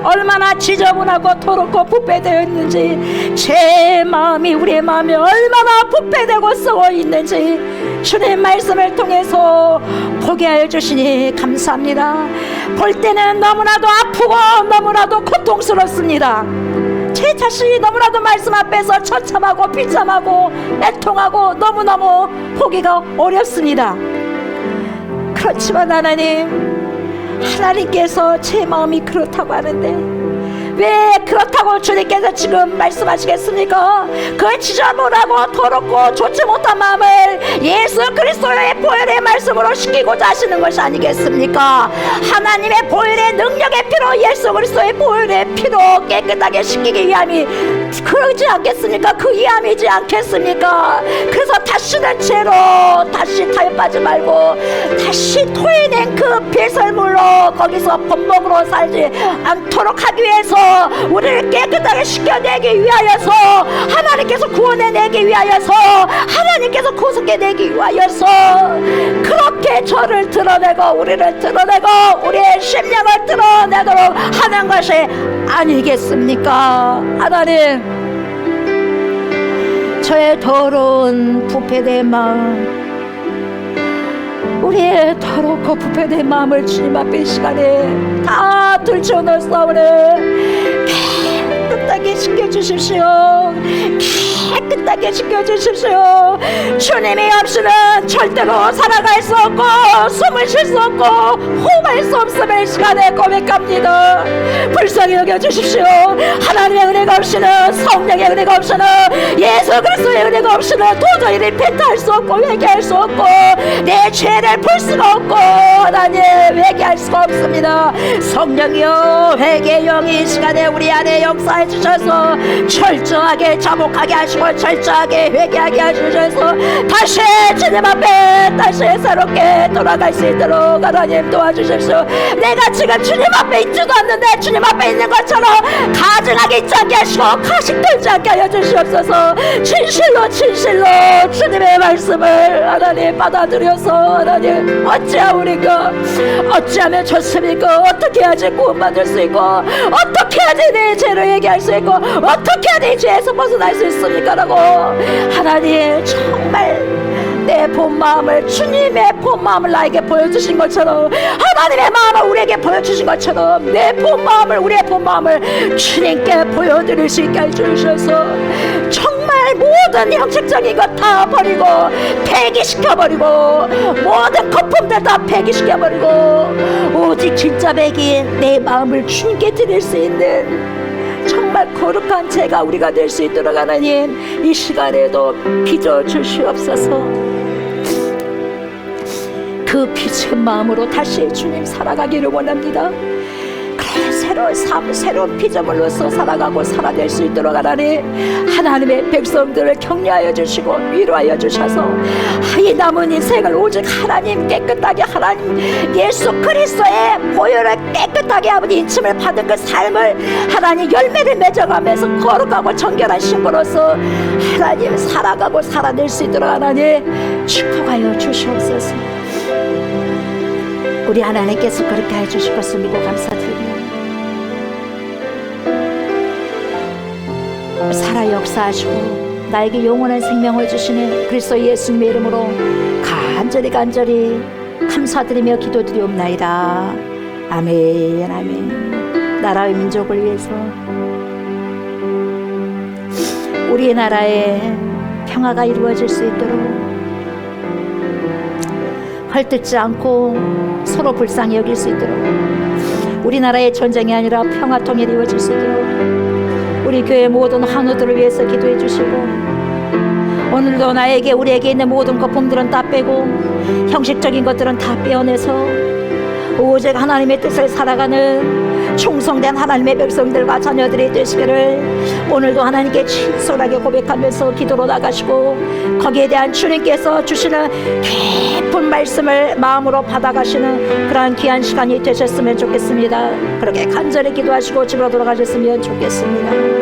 S2: 얼마나 지저분하고 더럽고 부패되어 있는지, 제 마음이, 우리의 마음이 얼마나 부패되고 썩어 있는지 주님 말씀을 통해서 보게 하여 주시니 감사합니다. 볼 때는 너무나도 아프고 너무나도 고통스럽습니다. 제 자신이 너무나도 말씀 앞에서 처참하고 비참하고 애통하고 너무너무 보기가 어렵습니다. 그렇지만 하나님께서 제 마음이 그렇다고 하는데 왜 그렇다고 주님께서 지금 말씀하시겠습니까? 그 지저분하고 더럽고 좋지 못한 마음을 예수 그리스도의 보혈의 말씀으로 시키고자 하시는 것이 아니겠습니까? 하나님의 보혈의 능력의 피로, 예수 그리스도의 보혈의 피로 깨끗하게 시키기 위함이 그러지 않겠습니까? 그 위함이지 않겠습니까? 그래서 다시는 죄로 다시 타협하지 말고 다시 토해낸 그 배설물로 거기서 범벅으로 살지 않도록 하기 위해서 우리를 깨끗하게 씻겨내기 위하여서, 하나님께서 구원해내기 위하여서, 하나님께서 구속해내기 위하여서 그렇게 저를 드러내고 우리를 드러내고 우리의 심령을 드러내도록 하는 것이 아니겠습니까? 하나님, 저의 더러운 부패된 마음, 우리의 더럽고 부패된 마음을 주님 앞에 이 시간에 다 들춰놓사오니 깨끗하게 씻겨주십시오. 깨끗하게 씻겨주십시오. 주님이 없이는 절대로 살아갈 수 없고 숨을 쉴 수 없고 호흡할 수 없음을 이 시간에 고백합니다. 불쌍히 여겨주십시오. 하나님의 은혜가 없이는, 성령의 은혜가 없이는, 예수 그리스도의 은혜가 없이는 도저히 리펜트할 수 없고 회개할 수 없고 내 죄를 풀 수가 없고 하나님 회개할 수가 없습니다. 성령이여, 회개의 영이 이 시간에 우리 안에 역사해 주셔서 철저하게 자복하게 하시고 철저하게 회개하게 하셔서 다시 주님 앞에 다시 새롭게 돌아갈 수 있도록 하나님 도와주십시오. 내가 지금 주님 앞에 있지도 않는데 주님 앞에 있는 것처럼 가증하게 있지 않게 하시고 가식들지 않게 하여 주시옵소서. 진실로 주님의 말씀을 하나님 받아들여서 하나님 어찌하오리까, 어찌하면 좋습니까? 어떻게 해야지 구원받을 수 있고, 어떻게 해야지 내 죄를 얘기할 수 있고, 어떻게 해야 내 죄에서 벗어날 수 있습니까? 라고 하나님 정말 내 본 마음을, 주님의 본 마음을 나에게 보여주신 것처럼, 하나님의 마음을 우리에게 보여주신 것처럼 내 본 마음을, 우리의 본 마음을 주님께 보여드릴 수 있게 해주셔서 정말 모든 형식적인 것 다 버리고 폐기시켜버리고 모든 거품들 다 폐기시켜버리고 오직 진짜 백인 내 마음을 주님께 드릴 수 있는 정말 거룩한 제가 우리가 될 수 있도록 하나님 이 시간에도 빚어주시옵소서. 그 빚은 마음으로 다시 주님 살아가기를 원합니다. 그래 새로운 삶, 새로운 피조물로서 살아가고 살아낼 수 있도록 하나님의 백성들을 격려하여 주시고 위로하여 주셔서 이 남은 인생을 오직 하나님 깨끗하게, 하나님 예수 그리스도의 보혈을 깨끗하게 아버지 인침을 받은 그 삶을 하나님 열매를 맺어가면서 거룩하고 정결한 신부로서 하나님 살아가고 살아낼 수 있도록 하나님 축복하여 주시옵소서. 우리 하나님께서 그렇게 해주실 것을 믿고 감사드립니다. 살아 역사하시고 나에게 영원한 생명을 주시는 그리스도 예수님의 이름으로 간절히 감사드리며 기도드리옵나이다. 아멘. 아멘. 나라의 민족을 위해서, 우리의 나라에 평화가 이루어질 수 있도록, 헐뜯지 않고 서로 불쌍히 여길 수 있도록, 우리나라의 전쟁이 아니라 평화 통일이 이루어질 수 있도록 우리 교회 모든 환우들을 위해서 기도해 주시고, 오늘도 나에게, 우리에게 있는 모든 거품들은 다 빼고 형식적인 것들은 다 빼어내서 오직 하나님의 뜻을 살아가는 충성된 하나님의 백성들과 자녀들이 되시기를 오늘도 하나님께 진솔하게 고백하면서 기도로 나가시고 거기에 대한 주님께서 주시는 깊은 말씀을 마음으로 받아가시는 그러한 귀한 시간이 되셨으면 좋겠습니다. 그렇게 간절히 기도하시고 집으로 돌아가셨으면 좋겠습니다.